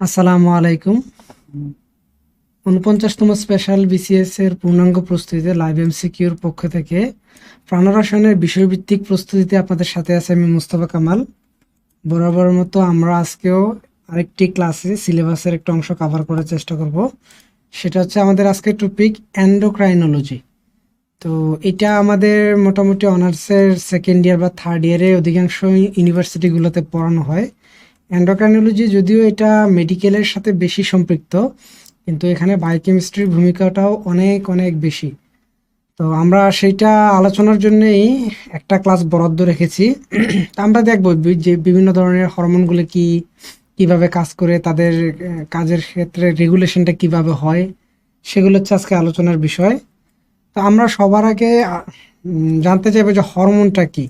আসসালামু আলাইকুম। ৪৯তম special BCS এর পূর্ণাঙ্গ প্রস্তুতিতে লাইভ এমসিকিউর পক্ষ থেকে প্রাণরসায়নের বিষয়ভিত্তিক প্রস্তুতিতে আপনাদের সাথে আছে আমি মুস্তফা কামাল। বরাবরের মতো আমরা আজকেও আরেকটি ক্লাসে সিলেবাসের একটা অংশ কভার করার চেষ্টা করব। সেটা হচ্ছে আমাদের আজকের টপিক এন্ডোক্রাইনোলজি। তো এটা আমাদের মোটামুটি অনার্সের সেকেন্ড ইয়ার বা থার্ড ইয়ারে অধিকাংশ ইউনিভার্সিটিগুলোতে পড়ানো হয়। এন্ডোক্রাইনোলজি যদিও এটা মেডিকেলের সাথে বেশি সম্পৃক্ত, কিন্তু এখানে বায়োকেমিস্ট্রির ভূমিকাটাও অনেক অনেক বেশি। তো আমরা সেইটা আলোচনার জন্যই একটা ক্লাস বরাদ্দ রেখেছি। তা আমরা দেখব যে বিভিন্ন ধরনের হরমোনগুলো কিভাবে কাজ করে, তাদের কাজের ক্ষেত্রে রেগুলেশনটা কিভাবে হয়, সেগুলো হচ্ছে আজকে আলোচনার বিষয়। তো আমরা সবার আগে জানতে চাইবো যে হরমোনটা কি।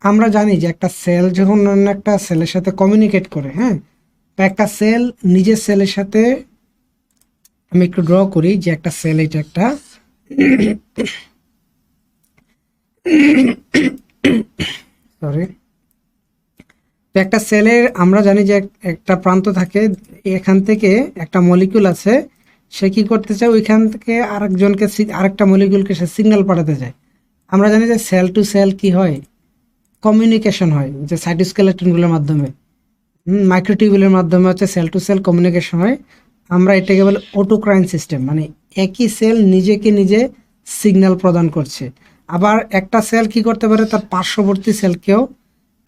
আমরা জানি যে একটা সেল যখন অন্য একটা সেলের সাথে কমিউনিকেট করে, হ্যাঁ, বা একটা সেল নিজের সেলের সাথে, আমি একটু ড্র করি যে একটা সেল, এটা একটা সরি, তো একটা সেলের আমরা জানি যে একটা প্রান্ত থাকে, এখান থেকে একটা মলিকিউল আছে, সে কি করতে চায়, ওইখান থেকে আরেকজনকে আরেকটা মলিকিউলকে সে সিগন্যাল পাঠাতে চায়। আমরা জানি যে সেল টু সেল কি হয়, কমিউনিকেশন হয়, যে সাইটোস্কেলেটনগুলোর মাধ্যমে, মাইক্রোটিউবুলের মাধ্যমে হচ্ছে সেল টু সেল কমিউনিকেশন হয়। আমরা এটাকে বলে অটোক্রাইন সিস্টেম, মানে একই সেল নিজেকে নিজে সিগন্যাল প্রদান করছে। আবার একটা সেল কি করতে পারে, তার পার্শ্ববর্তী সেলকেও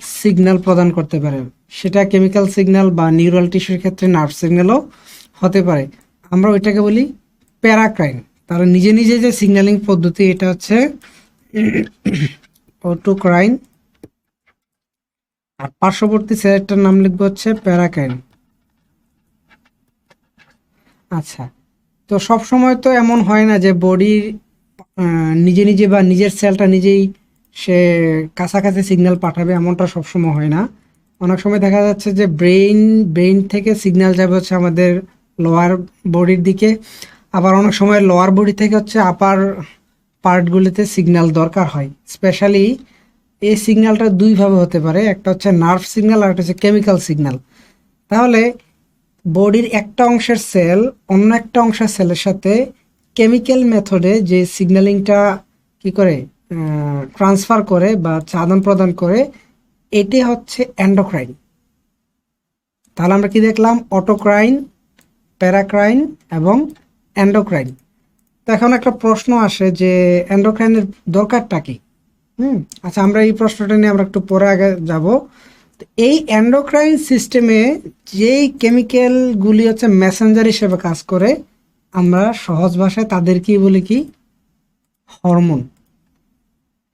সিগন্যাল প্রদান করতে পারে। সেটা কেমিক্যাল সিগন্যাল বা নিউরাল টিস্যুর ক্ষেত্রে নার্ভ সিগন্যালও হতে পারে। আমরা ওইটাকে বলি প্যারাক্রাইন। তারা নিজে নিজে যে সিগন্যালিং পদ্ধতি, এটা হচ্ছে অটোক্রাইন। আর পার্শ্ববর্তী সেলটার নাম লিখবো হচ্ছে প্যারাক্রাইন। আচ্ছা, তো সব সময় তো এমন হয় না যে বডির নিজে নিজে বা নিজের সেলটা নিজেই সে কাছাকাছি সিগন্যাল পাঠাবে, এমনটা সবসময় হয় না। অনেক সময় দেখা যাচ্ছে যে ব্রেইন থেকে সিগন্যাল যাবে হচ্ছে আমাদের লোয়ার বডির দিকে, আবার অনেক সময় লোয়ার বডি থেকে হচ্ছে আপার পার্টগুলিতে সিগন্যাল দরকার হয়। স্পেশালি এই সিগন্যালটা দুইভাবে হতে পারে, একটা হচ্ছে নার্ভ সিগন্যাল আর একটা হচ্ছে কেমিক্যাল সিগন্যাল। তাহলে বডির একটা অংশের সেল অন্য একটা অংশের সেলের সাথে কেমিক্যাল মেথডে যে সিগন্যালিংটা কি করে ট্রান্সফার করে বা আদান প্রদান করে, এটি হচ্ছে এন্ডোক্রাইন। তাহলে আমরা কি দেখলাম, অটোক্রাইন, প্যারাক্রাইন এবং এন্ডোক্রাইন। তো এখন একটা প্রশ্ন আসে যে এন্ডোক্রাইনের দরকারটা কি। আচ্ছা, আমরা এই প্রশ্নটা নিয়ে আমরা একটু পরে আগে যাব। তো এই এন্ডোক্রাইন সিস্টেমে যেই কেমিক্যালগুলি হচ্ছে মেসেঞ্জার হিসেবে কাজ করে, আমরা সহজ ভাষায় তাদেরকেই বলি কি, হরমোন।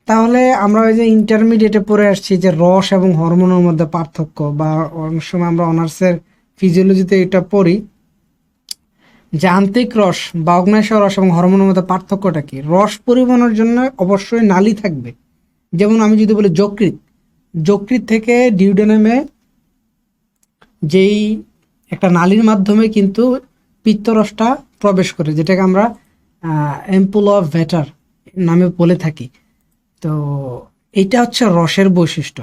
তাহলে আমরা ওই যে ইন্টারমিডিয়েটে পড়ে আসছি যে রস এবং হরমোনের মধ্যে পার্থক্য, বা অনেক সময় আমরা অনার্সের ফিজিওলজিতে এটা পড়ি, যান্ত্রিক রস বা অগ্ন্যাশয় রস এবং হরমোনের মধ্যে পার্থক্যটা কি। রস পরিবহনের জন্য অবশ্যই নালী থাকবে। যেমন আমি যদি বলি যকৃৎ, যকৃৎ থেকে ডিউডেনামে যেই একটা নালীর মাধ্যমে কিন্তু পিত্তরসটা প্রবেশ করে, যেটাকে আমরা অ্যাম্পুল অফ ভেটার নামে বলে থাকি। তো এটা হচ্ছে রসের বৈশিষ্ট্য।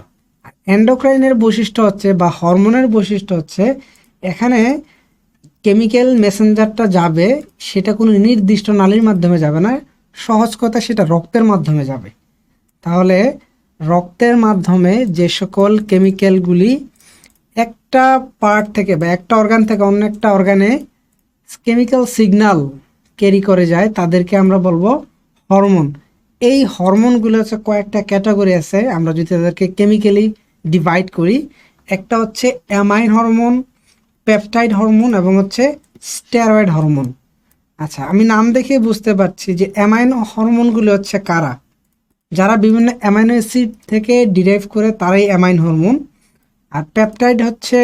এন্ডোক্রাইনের বৈশিষ্ট্য হচ্ছে, বা হরমোনের বৈশিষ্ট্য হচ্ছে, এখানে কেমিক্যাল মেসেঞ্জারটা যাবে, সেটা কোনো নির্দিষ্ট নালীর মাধ্যমে যাবে না, সহজ কথা সেটা রক্তের মাধ্যমে যাবে। তাহলে রক্তের মাধ্যমে যে সকল কেমিক্যালগুলি একটা পার্ট থেকে বা একটা অর্গান থেকে অন্য একটা অর্গানে কেমিক্যাল সিগন্যাল ক্যারি করে যায়, তাদেরকে আমরা বলবো হরমোন। এই হরমোনগুলো হচ্ছে কয়েকটা ক্যাটাগরি আছে, আমরা যদি তাদেরকে কেমিক্যালি ডিভাইড করি, একটা হচ্ছে অ্যামাইন হরমোন, পেপটাইড হরমোন এবং হচ্ছে স্টেরয়েড হরমোন। আচ্ছা, আমি নাম দেখে বুঝতে পারছি যে অ্যামাইনো হরমোনগুলো হচ্ছে কারা, যারা বিভিন্ন অ্যামাইনো অ্যাসিড থেকে ডিরাইভ করে, তারাই অ্যামাইন হরমোন। আর পেপটাইড হচ্ছে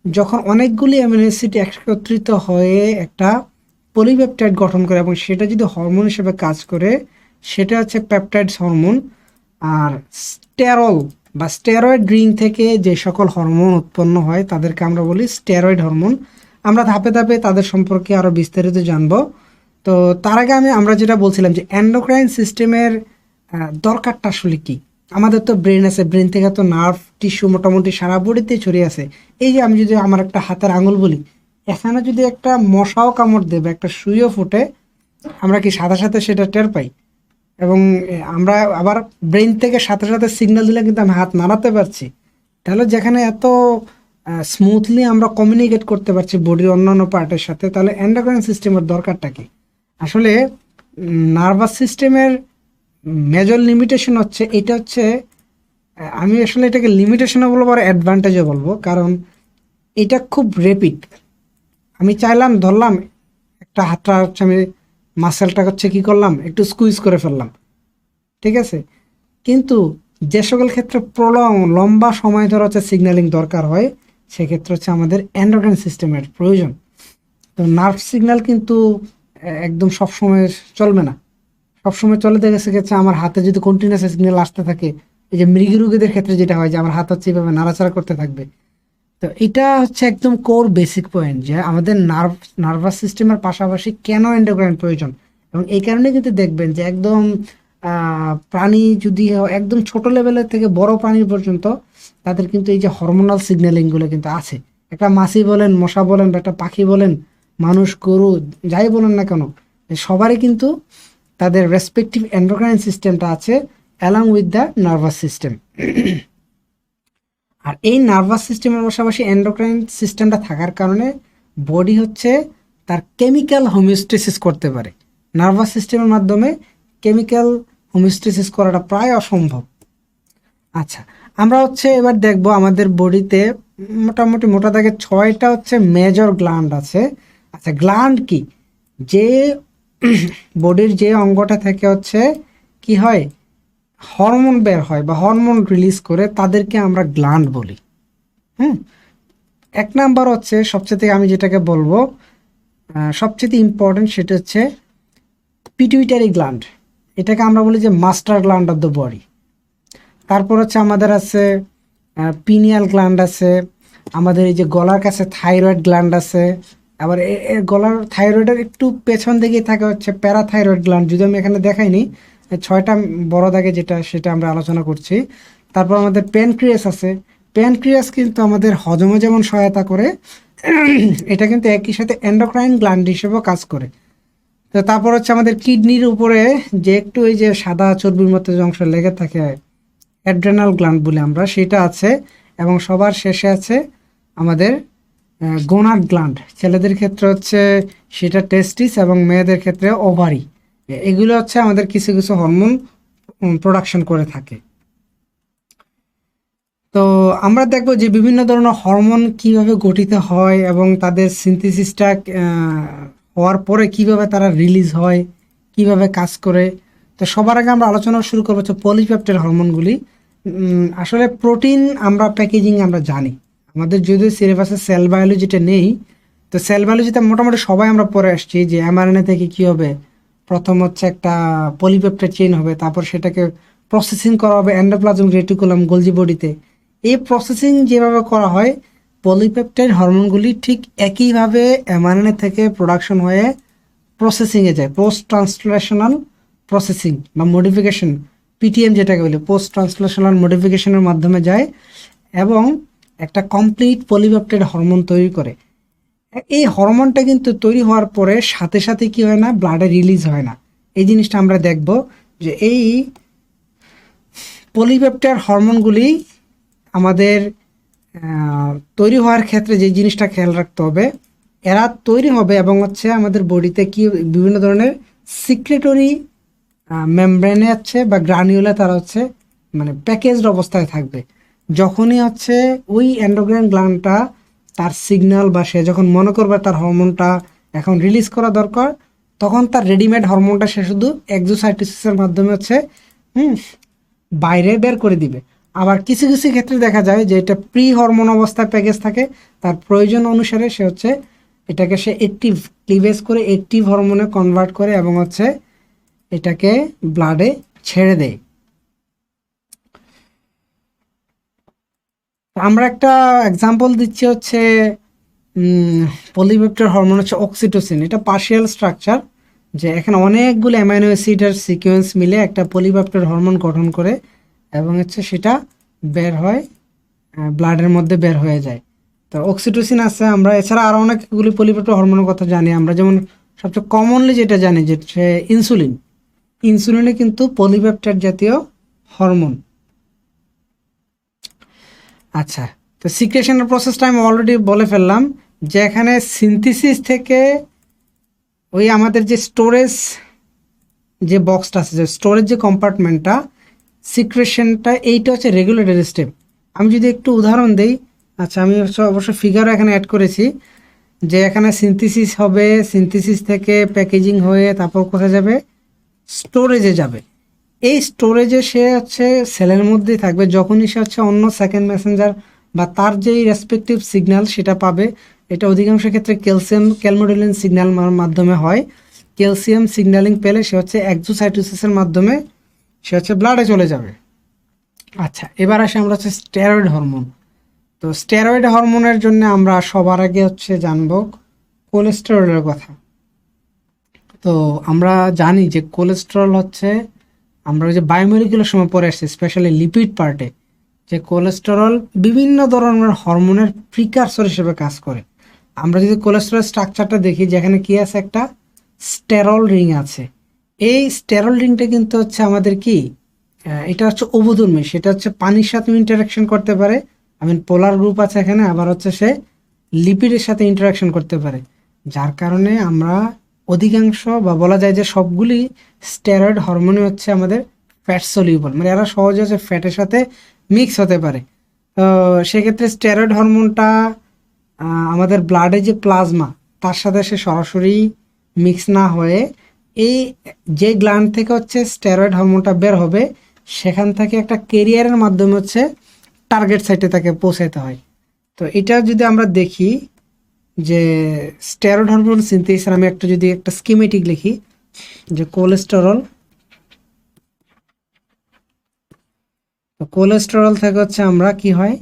যখন অনেকগুলি অ্যামাইনো অ্যাসিড একত্রিত হয়ে একটা পলিপেপটাইড গঠন করে এবং সেটা যদি হরমোন হিসেবে কাজ করে, সেটা হচ্ছে পেপটাইডস হরমোন। আর স্টেরল বা স্টেরয়েড রিং থেকে যে সকল হরমোন উৎপন্ন হয়, তাদেরকে আমরা বলি স্টেরয়েড হরমোন। আমরা ধাপে ধাপে তাদের সম্পর্কে আরও বিস্তারিত জানবো। তো তার আগে আমরা যেটা বলছিলাম যে এন্ডোক্রাইন সিস্টেমের দরকারটা আসলে কি। আমাদের তো ব্রেন আছে, ব্রেন থেকে তো নার্ভ টিস্যু মোটামুটি সারা বডিতে ছড়িয়ে আছে। এই যে আমি যদি আমার একটা হাতের আঙুল বলি, এখানে যদি একটা মশাও কামড় দেবে, একটা সুইও ফুটে, আমরা কি সাথে সাথে সেটা টের পাই? এবং আমরা আবার ব্রেন থেকে সাথে সাথে সিগন্যাল দিলে কিন্তু আমি হাত নাড়াতে পারছি। তাহলে যেখানে এত স্মুথলি আমরা কমিউনিকেট করতে পারছি বডির অন্যান্য পার্টের সাথে, তাহলে এন্ডোক্রাইন সিস্টেমের দরকারটা কি? আসলে নার্ভাস সিস্টেমের মেজর লিমিটেশন হচ্ছে, এটা হচ্ছে আমি আসলে এটাকে লিমিটেশনও বলবো আর অ্যাডভান্টেজও বলবো, কারণ এটা খুব রেপিড। আমি চাইলাম, ধরলাম একটা হাতটা হচ্ছে, আমি মাসেলটা হচ্ছে কি করলাম, একটু স্কুইজ করে ফেললাম, ঠিক আছে। কিন্তু যে সকল ক্ষেত্রে লম্বা সময় ধরে হচ্ছে সিগন্যালিং দরকার হয়, সেক্ষেত্রে হচ্ছে আমাদের এন্ডোক্রাইন সিস্টেমের প্রয়োজন। তো নার্ভ সিগন্যাল কিন্তু একদম সবসময় চলবে না। সবসময় চলে গেছে গেছে আমার হাতে যদি কন্টিনিউয়াস সিগন্যাল আসতে থাকে, এই যে মৃগী রোগীদের ক্ষেত্রে যেটা হয় যে আমার হাত হচ্ছে এইভাবে নাড়াচাড়া করতে থাকবে। তো এটা হচ্ছে একদম কোর বেসিক পয়েন্ট যে আমাদের নার্ভাস সিস্টেমের পাশাপাশি কেন এন্ডোক্রাইন প্রয়োজন। এবং এই কারণে কিন্তু দেখবেন যে একদম প্রাণী যদি একদম ছোট লেভেলের থেকে বড় প্রাণী পর্যন্ত, তাদের কিন্তু এই যে হরমোনাল সিগন্যালিংগুলো কিন্তু আছে। একটা মাছি বলেন, মশা বলেন, বা একটা পাখি বলেন, মানুষ, গরু, যাই বলেন না কেন, সবারই কিন্তু তাদের রেসপেক্টিভ এন্ডোক্রাইন সিস্টেমটা আছে along with the nervous system. আর এই নার্ভাস সিস্টেমের পাশাপাশি এন্ডোক্রাইন সিস্টেমটা থাকার কারণে বডি হচ্ছে তার কেমিক্যাল হোমিওস্টেসিস করতে পারে। নার্ভাস সিস্টেমের মাধ্যমে কেমিক্যাল হোমিওস্টেসিস করাটা প্রায় অসম্ভব। আচ্ছা, আমরা হচ্ছে এবার দেখব আমাদের বডিতে মোটামুটি মোটা দাগে 6টা হচ্ছে মেজর গ্ল্যান্ড আছে। আচ্ছা, গ্ল্যান্ড কি? যে বডির যে অঙ্গটা থেকে হচ্ছে কি হয়, হরমোন বের হয় বা হরমোন রিলিজ করে, তাদেরকে আমরা গ্ল্যান্ড বলি। হুম, 1 নাম্বার হচ্ছে সবচেয়ে আমি যেটাকে বলবো সবচেয়ে ইম্পর্টেন্ট, সেটা হচ্ছে পিটুইটারি গ্ল্যান্ড। এটাকে আমরা বলি যে master gland of the body. তারপর হচ্ছে আমাদের আছে পিনিয়াল গ্ল্যান্ড আছে, আমাদের এই যে গলার কাছে থাইরয়েড গ্ল্যান্ড আছে। আবার গলার থাইরয়েডের একটু পেছন দিকে থাকে হচ্ছে প্যারাথাইরয়েড গ্ল্যান্ড, যদি আমি এখানে দেখাইনি, 6টা বড় দাগে যেটা, সেটা আমরা আলোচনা করছি। তারপর আমাদের প্যানক্রিয়াস আছে। প্যানক্রিয়াস কিন্তু আমাদের হজমে যেমন সহায়তা করে, এটা কিন্তু একই সাথে এন্ডোক্রাইন গ্ল্যান্ড হিসেবেও কাজ করে। তো তারপর হচ্ছে আমাদের কিডনির উপরে যে একটু এই যে সাদা চর্বির মতো যে অংশ লেগে থাকে, অ্যাড্রেনাল গ্ল্যান্ড বলে আমরা, সেটা আছে। এবং সবার শেষে আছে আমাদের গোনাড গ্ল্যান্ড। ছেলেদের ক্ষেত্রে হচ্ছে সেটা টেস্টিস, এবং মেয়েদের ক্ষেত্রে ওভারি। এগুলো হচ্ছে আমাদের কিছু কিছু হরমোন প্রোডাকশন করে থাকে। তো আমরা দেখব যে বিভিন্ন ধরনের হরমোন কিভাবে গঠিত হয় এবং তাদের সিনথেসিসটা হওয়ার পরে কিভাবে তারা রিলিজ হয়, কিভাবে কাজ করে। তো সবার আগে আমরা আলোচনা শুরু করবো হচ্ছে পলিপেপটাইড হরমোনগুলি। আসলে প্রোটিন আমরা প্যাকেজিং আমরা জানি, আমাদের যদিও সিলেবাসে সেল বায়োলজিটা নেই, তো সেল বায়োলজিতে মোটামুটি সবাই আমরা পড়ে আসছি যে এমআরএনএ থেকে কি হবে, প্রথম হচ্ছে একটা পলিপেপটাইড চেইন হবে, তারপর সেটাকে প্রসেসিং করা হবে এন্ডোপ্লাজমিক রেটিকুলাম গোলজি বডিতে। এই প্রসেসিং যেভাবে করা হয়, পলিপেপটাইড হরমোনগুলি ঠিক একইভাবে এমআরএনএ থেকে প্রোডাকশন হয়ে প্রসেসিংয়ে যায়, পোস্ট ট্রান্সলেশনাল প্রসেসিং বা মডিফিকেশন, পিটিএম যেটাকে বলে, পোস্ট ট্রান্সলেশনাল মডিফিকেশনের মাধ্যমে যায় এবং একটা কমপ্লিট পলিপেপটাইড হরমোন তৈরি করে। এই হরমোনটা কিন্তু তৈরি হওয়ার পরে সাথে সাথে কি হয় না, ব্লাডে রিলিজ হয় না। এই জিনিসটা আমরা দেখব যে এই পলিপেপটাইড হরমোনগুলি আমাদের তৈরি হওয়ার ক্ষেত্রে যে জিনিসটা খেয়াল রাখতে হবে, এরা তৈরি হবে এবং হচ্ছে আমাদের বডিতে কি বিভিন্ন ধরনের সিক্রেটরি মেমব্রেনে আছে বা গ্রানিউলে তারা হচ্ছে মানে প্যাকেজড অবস্থায় থাকবে। যখনই হচ্ছে ওই এন্ডোক্রাইন গ্ল্যান্ডটা তার সিগন্যাল বা সে যখন মনে করবে তার হরমোনটা এখন রিলিজ করা দরকার, তখন তার রেডিমেড হরমোনটা সে শুধু এক্সোসাইটোসিসের মাধ্যমে হচ্ছে বাইরে বের করে দিবে। আবার কিছু কিছু ক্ষেত্রে দেখা যায় যে এটা প্রি হরমোন অবস্থায় প্যাকেজ থাকে, তার প্রয়োজন অনুসারে সে হচ্ছে এটাকে সে অ্যাক্টিভ ক্লিভেজ করে অ্যাক্টিভ হরমোনে কনভার্ট করে এবং হচ্ছে এটাকে ব্লাডে ছেড়ে দেয়। আমরা একটা এক্সাম্পল দিচ্ছি হচ্ছে পলিপেপটাইড হরমোন হচ্ছে অক্সিটোসিন। এটা পার্শিয়াল স্ট্রাকচার, যে এখানে অনেকগুলো অ্যামাইনো অ্যাসিডের সিকোয়েন্স মিলে একটা পলিপেপটাইড হরমোন গঠন করে এবং হচ্ছে সেটা বের হয়, ব্লাডের মধ্যে বের হয়ে যায়। তো তো অক্সিটোসিন আছে, আমরা এছাড়া আরও অনেকগুলি পলিপেপটাইড হরমোনের কথা জানি আমরা, যেমন সবচেয়ে কমনলি যেটা জানি যে ইনসুলিন। ইনসুলিনে কিন্তু পলিপেপটাইড জাতীয় হরমোন। আচ্ছা, তো সিক্রেশনের প্রসেসটা আমি অলরেডি বলে ফেললাম, যে এখানে সিনথেসিস থেকে ওই আমাদের যে স্টোরেজ যে বক্সটা আছে, যে স্টোরেজ যে কম্পার্টমেন্টটা, সিক্রেশনটা, এইটা হচ্ছে রেগুলেটরি স্টেপ। আমি যদি একটু উদাহরণ দেই, আচ্ছা আমি অবশ্য ফিগারও এখানে অ্যাড করেছি, যে এখানে সিনথেসিস হবে, সিনথেসিস থেকে প্যাকেজিং হয়ে তারপর কোথায় যাবে, স্টোরেজে যাবে। এই স্টোরেজে সে হচ্ছে সেলের মধ্যেই থাকবে। যখনই সে হচ্ছে অন্য সেকেন্ড মেসেঞ্জার বা তার যেই রেসপেক্টিভ সিগন্যাল সেটা পাবে, এটা অধিকাংশ ক্ষেত্রে ক্যালমোডুলিন সিগন্যাল মাধ্যমে হয়। ক্যালসিয়াম সিগন্যালিং পেলে সে হচ্ছে এক্সোসাইটোসিসের মাধ্যমে সে হচ্ছে ব্লাডে চলে যাবে। আচ্ছা, এবার আসে আমরা হচ্ছে স্টেরয়েড হরমোন। তো স্টেরয়েড হরমোনের জন্য আমরা সবার আগে হচ্ছে জানবো কোলেস্টেরলের কথা। তো আমরা জানি যে কোলেস্টেরল হচ্ছে, আমরা ওই যে বায়োমলিকুলের সময় পরে আসছি, স্পেশালি লিপিড পার্টে, যে কোলেস্টেরল বিভিন্ন ধরনের হরমোনের প্রিকারসর হিসেবে কাজ করে। আমরা যদি কোলেস্টেরল স্ট্রাকচারটা দেখি, যেখানে কি আছে, একটা স্টেরল রিং আছে। এই স্টেরল রিংটা কিন্তু হচ্ছে আমাদের কি, এটা হচ্ছে অবধর্মী, সেটা হচ্ছে পানির সাথে ইন্টারাকশন করতে পারে। পোলার গ্রুপ আছে এখানে, আবার হচ্ছে সে লিপিডের সাথে ইন্টারাকশন করতে পারে, যার কারণে আমরা অধিকাংশ বা বলা যায় যে সবগুলি স্টেরয়েড হরমোনই হচ্ছে আমাদের ফ্যাট সলিউবল, মানে এরা সহজে হচ্ছে ফ্যাটের সাথে মিক্স হতে পারে। তো সেক্ষেত্রে স্টেরয়েড হরমোনটা আমাদের ব্লাডে যে প্লাজমা, তার সাথে সে সরাসরি মিক্স না হয়ে এই যে গ্ল্যান্ড থেকে হচ্ছে স্টেরয়েড হরমোনটা বের হবে, সেখান থেকে একটা কেরিয়ারের মাধ্যমে হচ্ছে টার্গেট সাইটে তাকে পৌঁছাতে হয়। তো এটা যদি আমরা দেখি যে স্টেরয়েড হরমোন সিনথেসিস, আমি একটা যদি একটা স্কিমেটিক লিখি, যে কোলেস্টেরল থেকে হচ্ছে আমরা কি হয়,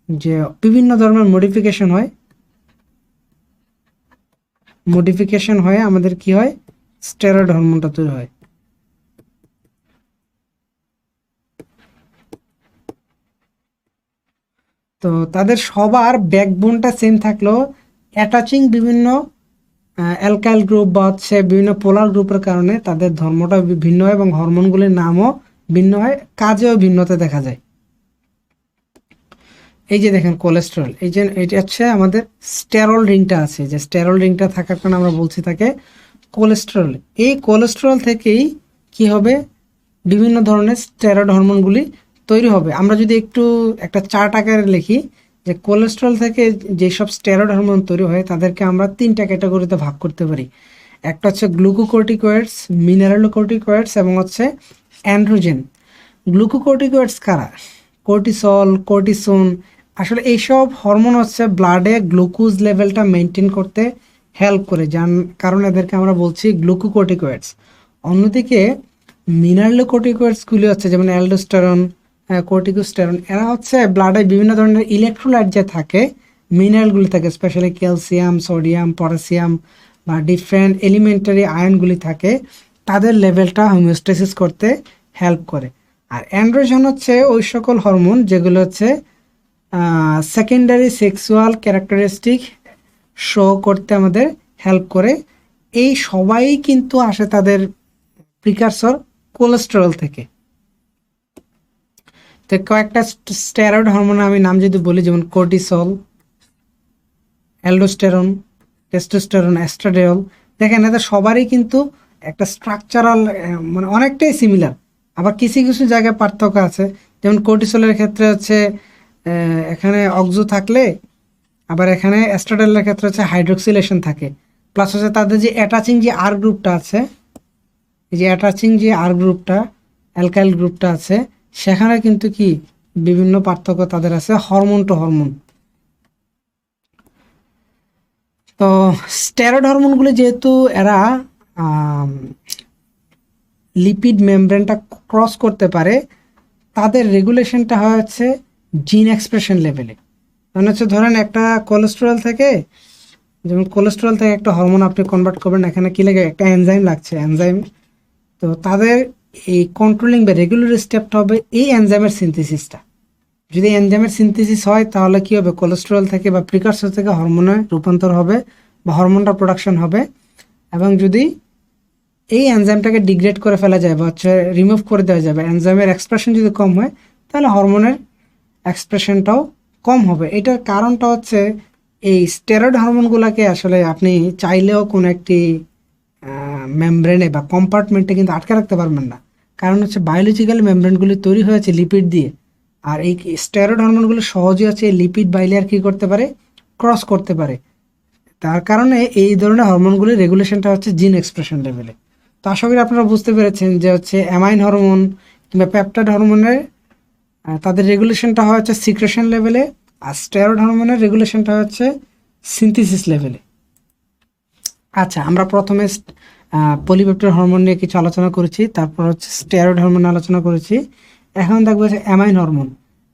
যে বিভিন্ন ধরনের মডিফিকেশন হয়ে আমাদের কি হয়, স্টেরয়েড হরমোনটা তৈরি হয়। তো তাদের সবার ব্যাকবোনটা সেম থাকলেও অ্যাটাচিং বিভিন্ন অ্যালকাইল গ্রুপ বা হচ্ছে বিভিন্ন পোলার গ্রুপের কারণে তাদের ধর্মটা ভিন্ন হয় এবং হরমোনগুলির নামও ভিন্ন হয়, কাজেও ভিন্নতা দেখা যায়। এই যে দেখেন কোলেস্টেরল, এই যে এটা হচ্ছে আমাদের স্টেরল রিংটা আছে, যে স্টেরল রিংটা থাকার কারণে আমরা বলছি তাকে কোলেস্টেরল। এই কোলেস্টেরল থেকেই কি হবে, বিভিন্ন ধরনের স্টেরয়েড হরমোনগুলি তৈরি হবে। আমরা যদি একটু একটা চার্ট আকারে লিখি, যে কোলেস্টেরল থেকে যেসব স্টেরয়েড হরমোন তৈরি হয় তাদেরকে আমরা তিনটা ক্যাটাগরিতে ভাগ করতে পারি। একটা হচ্ছে গ্লুকোকর্টিকয়েডস, মিনারেলোকর্টিকয়েডস এবং হচ্ছে অ্যান্ড্রোজেন। গ্লুকোকর্টিকয়েডস কারা, কর্টিসল, কর্টিসন, আসলে এইসব হরমোন হচ্ছে ব্লাডে গ্লুকোজ লেভেলটা মেনটেন করতে হেল্প করে, যার কারণে এদেরকে আমরা বলছি গ্লুকোকর্টিকয়েডস। অন্যদিকে মিনারেলোকর্টিকয়েডসগুলি হচ্ছে যেমন অ্যালডোস্টেরন, কর্টিকোস্টেরন, এরা হচ্ছে ব্লাডে বিভিন্ন ধরনের ইলেকট্রোলাইট যে থাকে, মিনারেলগুলি থাকে, স্পেশালি ক্যালসিয়াম, সোডিয়াম, পটাশিয়াম বা ডিফারেন্ট এলিমেন্টারি আয়নগুলি থাকে, তাদের লেভেলটা হোমিওস্টেসিস করতে হেল্প করে। আর অ্যান্ড্রোজেন হচ্ছে ওই সকল হরমোন যেগুলো হচ্ছে সেকেন্ডারি সেক্সুয়াল ক্যারেক্টারিস্টিক শো করতে আমাদের হেল্প করে। এই সবাই কিন্তু আসে তাদের প্রিকারসর কোলেস্টেরল থেকে। তো কয়েকটা স্টেরয়েড হরমোন আমি নাম যদি বলি, যেমন কর্টিসল, অ্যালডোস্টেরন, টেস্টোস্টেরন, এস্ট্রাডিওল, দেখেন এদের সবারই কিন্তু একটা স্ট্রাকচারাল মানে অনেকটাই সিমিলার, আবার কিছু কিছু জায়গায় পার্থক্য আছে। যেমন কর্টিসলের ক্ষেত্রে হচ্ছে এখানে অক্সো থাকলে, আবার এখানে এস্ট্রাডিওলের ক্ষেত্রে হচ্ছে হাইড্রোক্সিলেশন থাকে, প্লাস হচ্ছে তাদের যে অ্যাটাচিং যে আর গ্রুপটা আছে, এই যে অ্যাটাচিং যে আর গ্রুপটা, অ্যালকাইল গ্রুপটা আছে, সেখানে কিন্তু কি বিভিন্ন পার্থক্য তাদের আছে হরমোন টু হরমোন। তো স্টেরয়েড হরমোনগুলি যেহেতু এরা লিপিড মেমব্রেনটা ক্রস করতে পারে, তাদের রেগুলেশনটা হয় হচ্ছে জিন এক্সপ্রেশন লেভেলে। মানে হচ্ছে ধরেন একটা কোলেস্টেরল থেকে, যেমন কোলেস্টেরল থেকে একটা হরমোন আপনি কনভার্ট করবেন, এখানে কি লাগে, একটা এনজাইম লাগছে, এনজাইম। তো তাদের এই কন্ট্রোলিং বা রেগুলার স্টেপটা হবে এই এনজাইমের সিনথেসিসটা। যদি এনজাইমের সিনথেসিস হয় তাহলে কি হবে, কোলেস্টেরল থেকে বা প্রিকারসর থেকে হরমোনে রূপান্তর হবে বা হরমোনটা প্রোডাকশন হবে। এবং যদি এই এনজাইমটাকে ডিগ্রেড করে ফেলা যায় বা হচ্ছে রিমুভ করে দেওয়া যাবে, এনজাইমের এক্সপ্রেশন যদি কম হয় তাহলে হরমোনের এক্সপ্রেশনটাও কম হবে। এটার কারণটা হচ্ছে এই স্টেরয়েড হরমোনগুলোকে আসলে আপনি চাইলেও কোনো একটি মেমব্রেনে বা কম্পার্টমেন্টে কিন্তু আটকে রাখতে পারবেন না, কারণ হচ্ছে বায়োলজিক্যাল মেমব্রেনগুলি তৈরি হয়েছে লিপিড দিয়ে, আর এই স্টেরয়েড হরমোনগুলো সহজে হচ্ছে এই লিপিড বাইলেয়ার কী করতে পারে, ক্রস করতে পারে। তার কারণে এই ধরনের হরমোনগুলির রেগুলেশনটা হচ্ছে জিন এক্সপ্রেশন লেভেলে। তো আশা করি আপনারা বুঝতে পেরেছেন যে হচ্ছে অ্যামাইন হরমোন কিংবা পেপটাইড হরমোনের তাদের রেগুলেশনটা হয় হচ্ছে সিক্রেশন লেভেলে, আর স্টেরয়েড হরমোনের রেগুলেশনটা হচ্ছে সিনথেসিস লেভেলে। আচ্ছা, আমরা প্রথমে পলিপেপটাইড হরমোন নিয়ে কিছু আলোচনা করেছি, তারপর হচ্ছে স্টেরয়েড হরমোন আলোচনা করেছি। এখন দেখবো হচ্ছে অ্যামাইন হরমোন।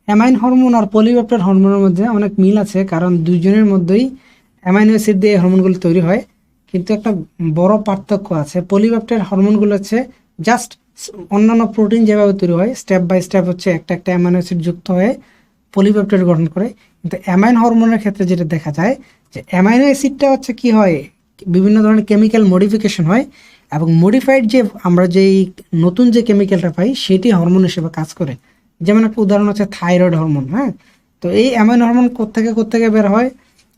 অ্যামাইন হরমোন আর পলিপেপটাইড হরমোনের মধ্যে অনেক মিল আছে, কারণ দুইজনের মধ্যেই অ্যামাইনো অ্যাসিড দিয়ে হরমোনগুলো তৈরি হয়, কিন্তু একটা বড় পার্থক্য আছে। পলিপেপটাইড হরমোনগুলো হচ্ছে জাস্ট অন্যান্য প্রোটিন যেভাবে তৈরি হয় স্টেপ বাই স্টেপ হচ্ছে একটা একটা অ্যামাইনো অ্যাসিড যুক্ত হয়ে পলিপেপটাইড গঠন করে, কিন্তু অ্যামাইন হরমোনের ক্ষেত্রে যেটা দেখা যায় যে অ্যামাইনো অ্যাসিডটা হচ্ছে কি হয়, বিভিন্ন ধরনের কেমিক্যাল মডিফিকেশন হয়, এবং মডিফাইড যে আমরা যেই নতুন যে কেমিক্যালটা পাই সেটি হরমোন হিসেবে কাজ করে। যেমন একটা উদাহরণ হচ্ছে থাইরয়েড হরমোন। হ্যাঁ, তো এই অ্যামাইনো হরমোন কোত্থেকে বের হয়,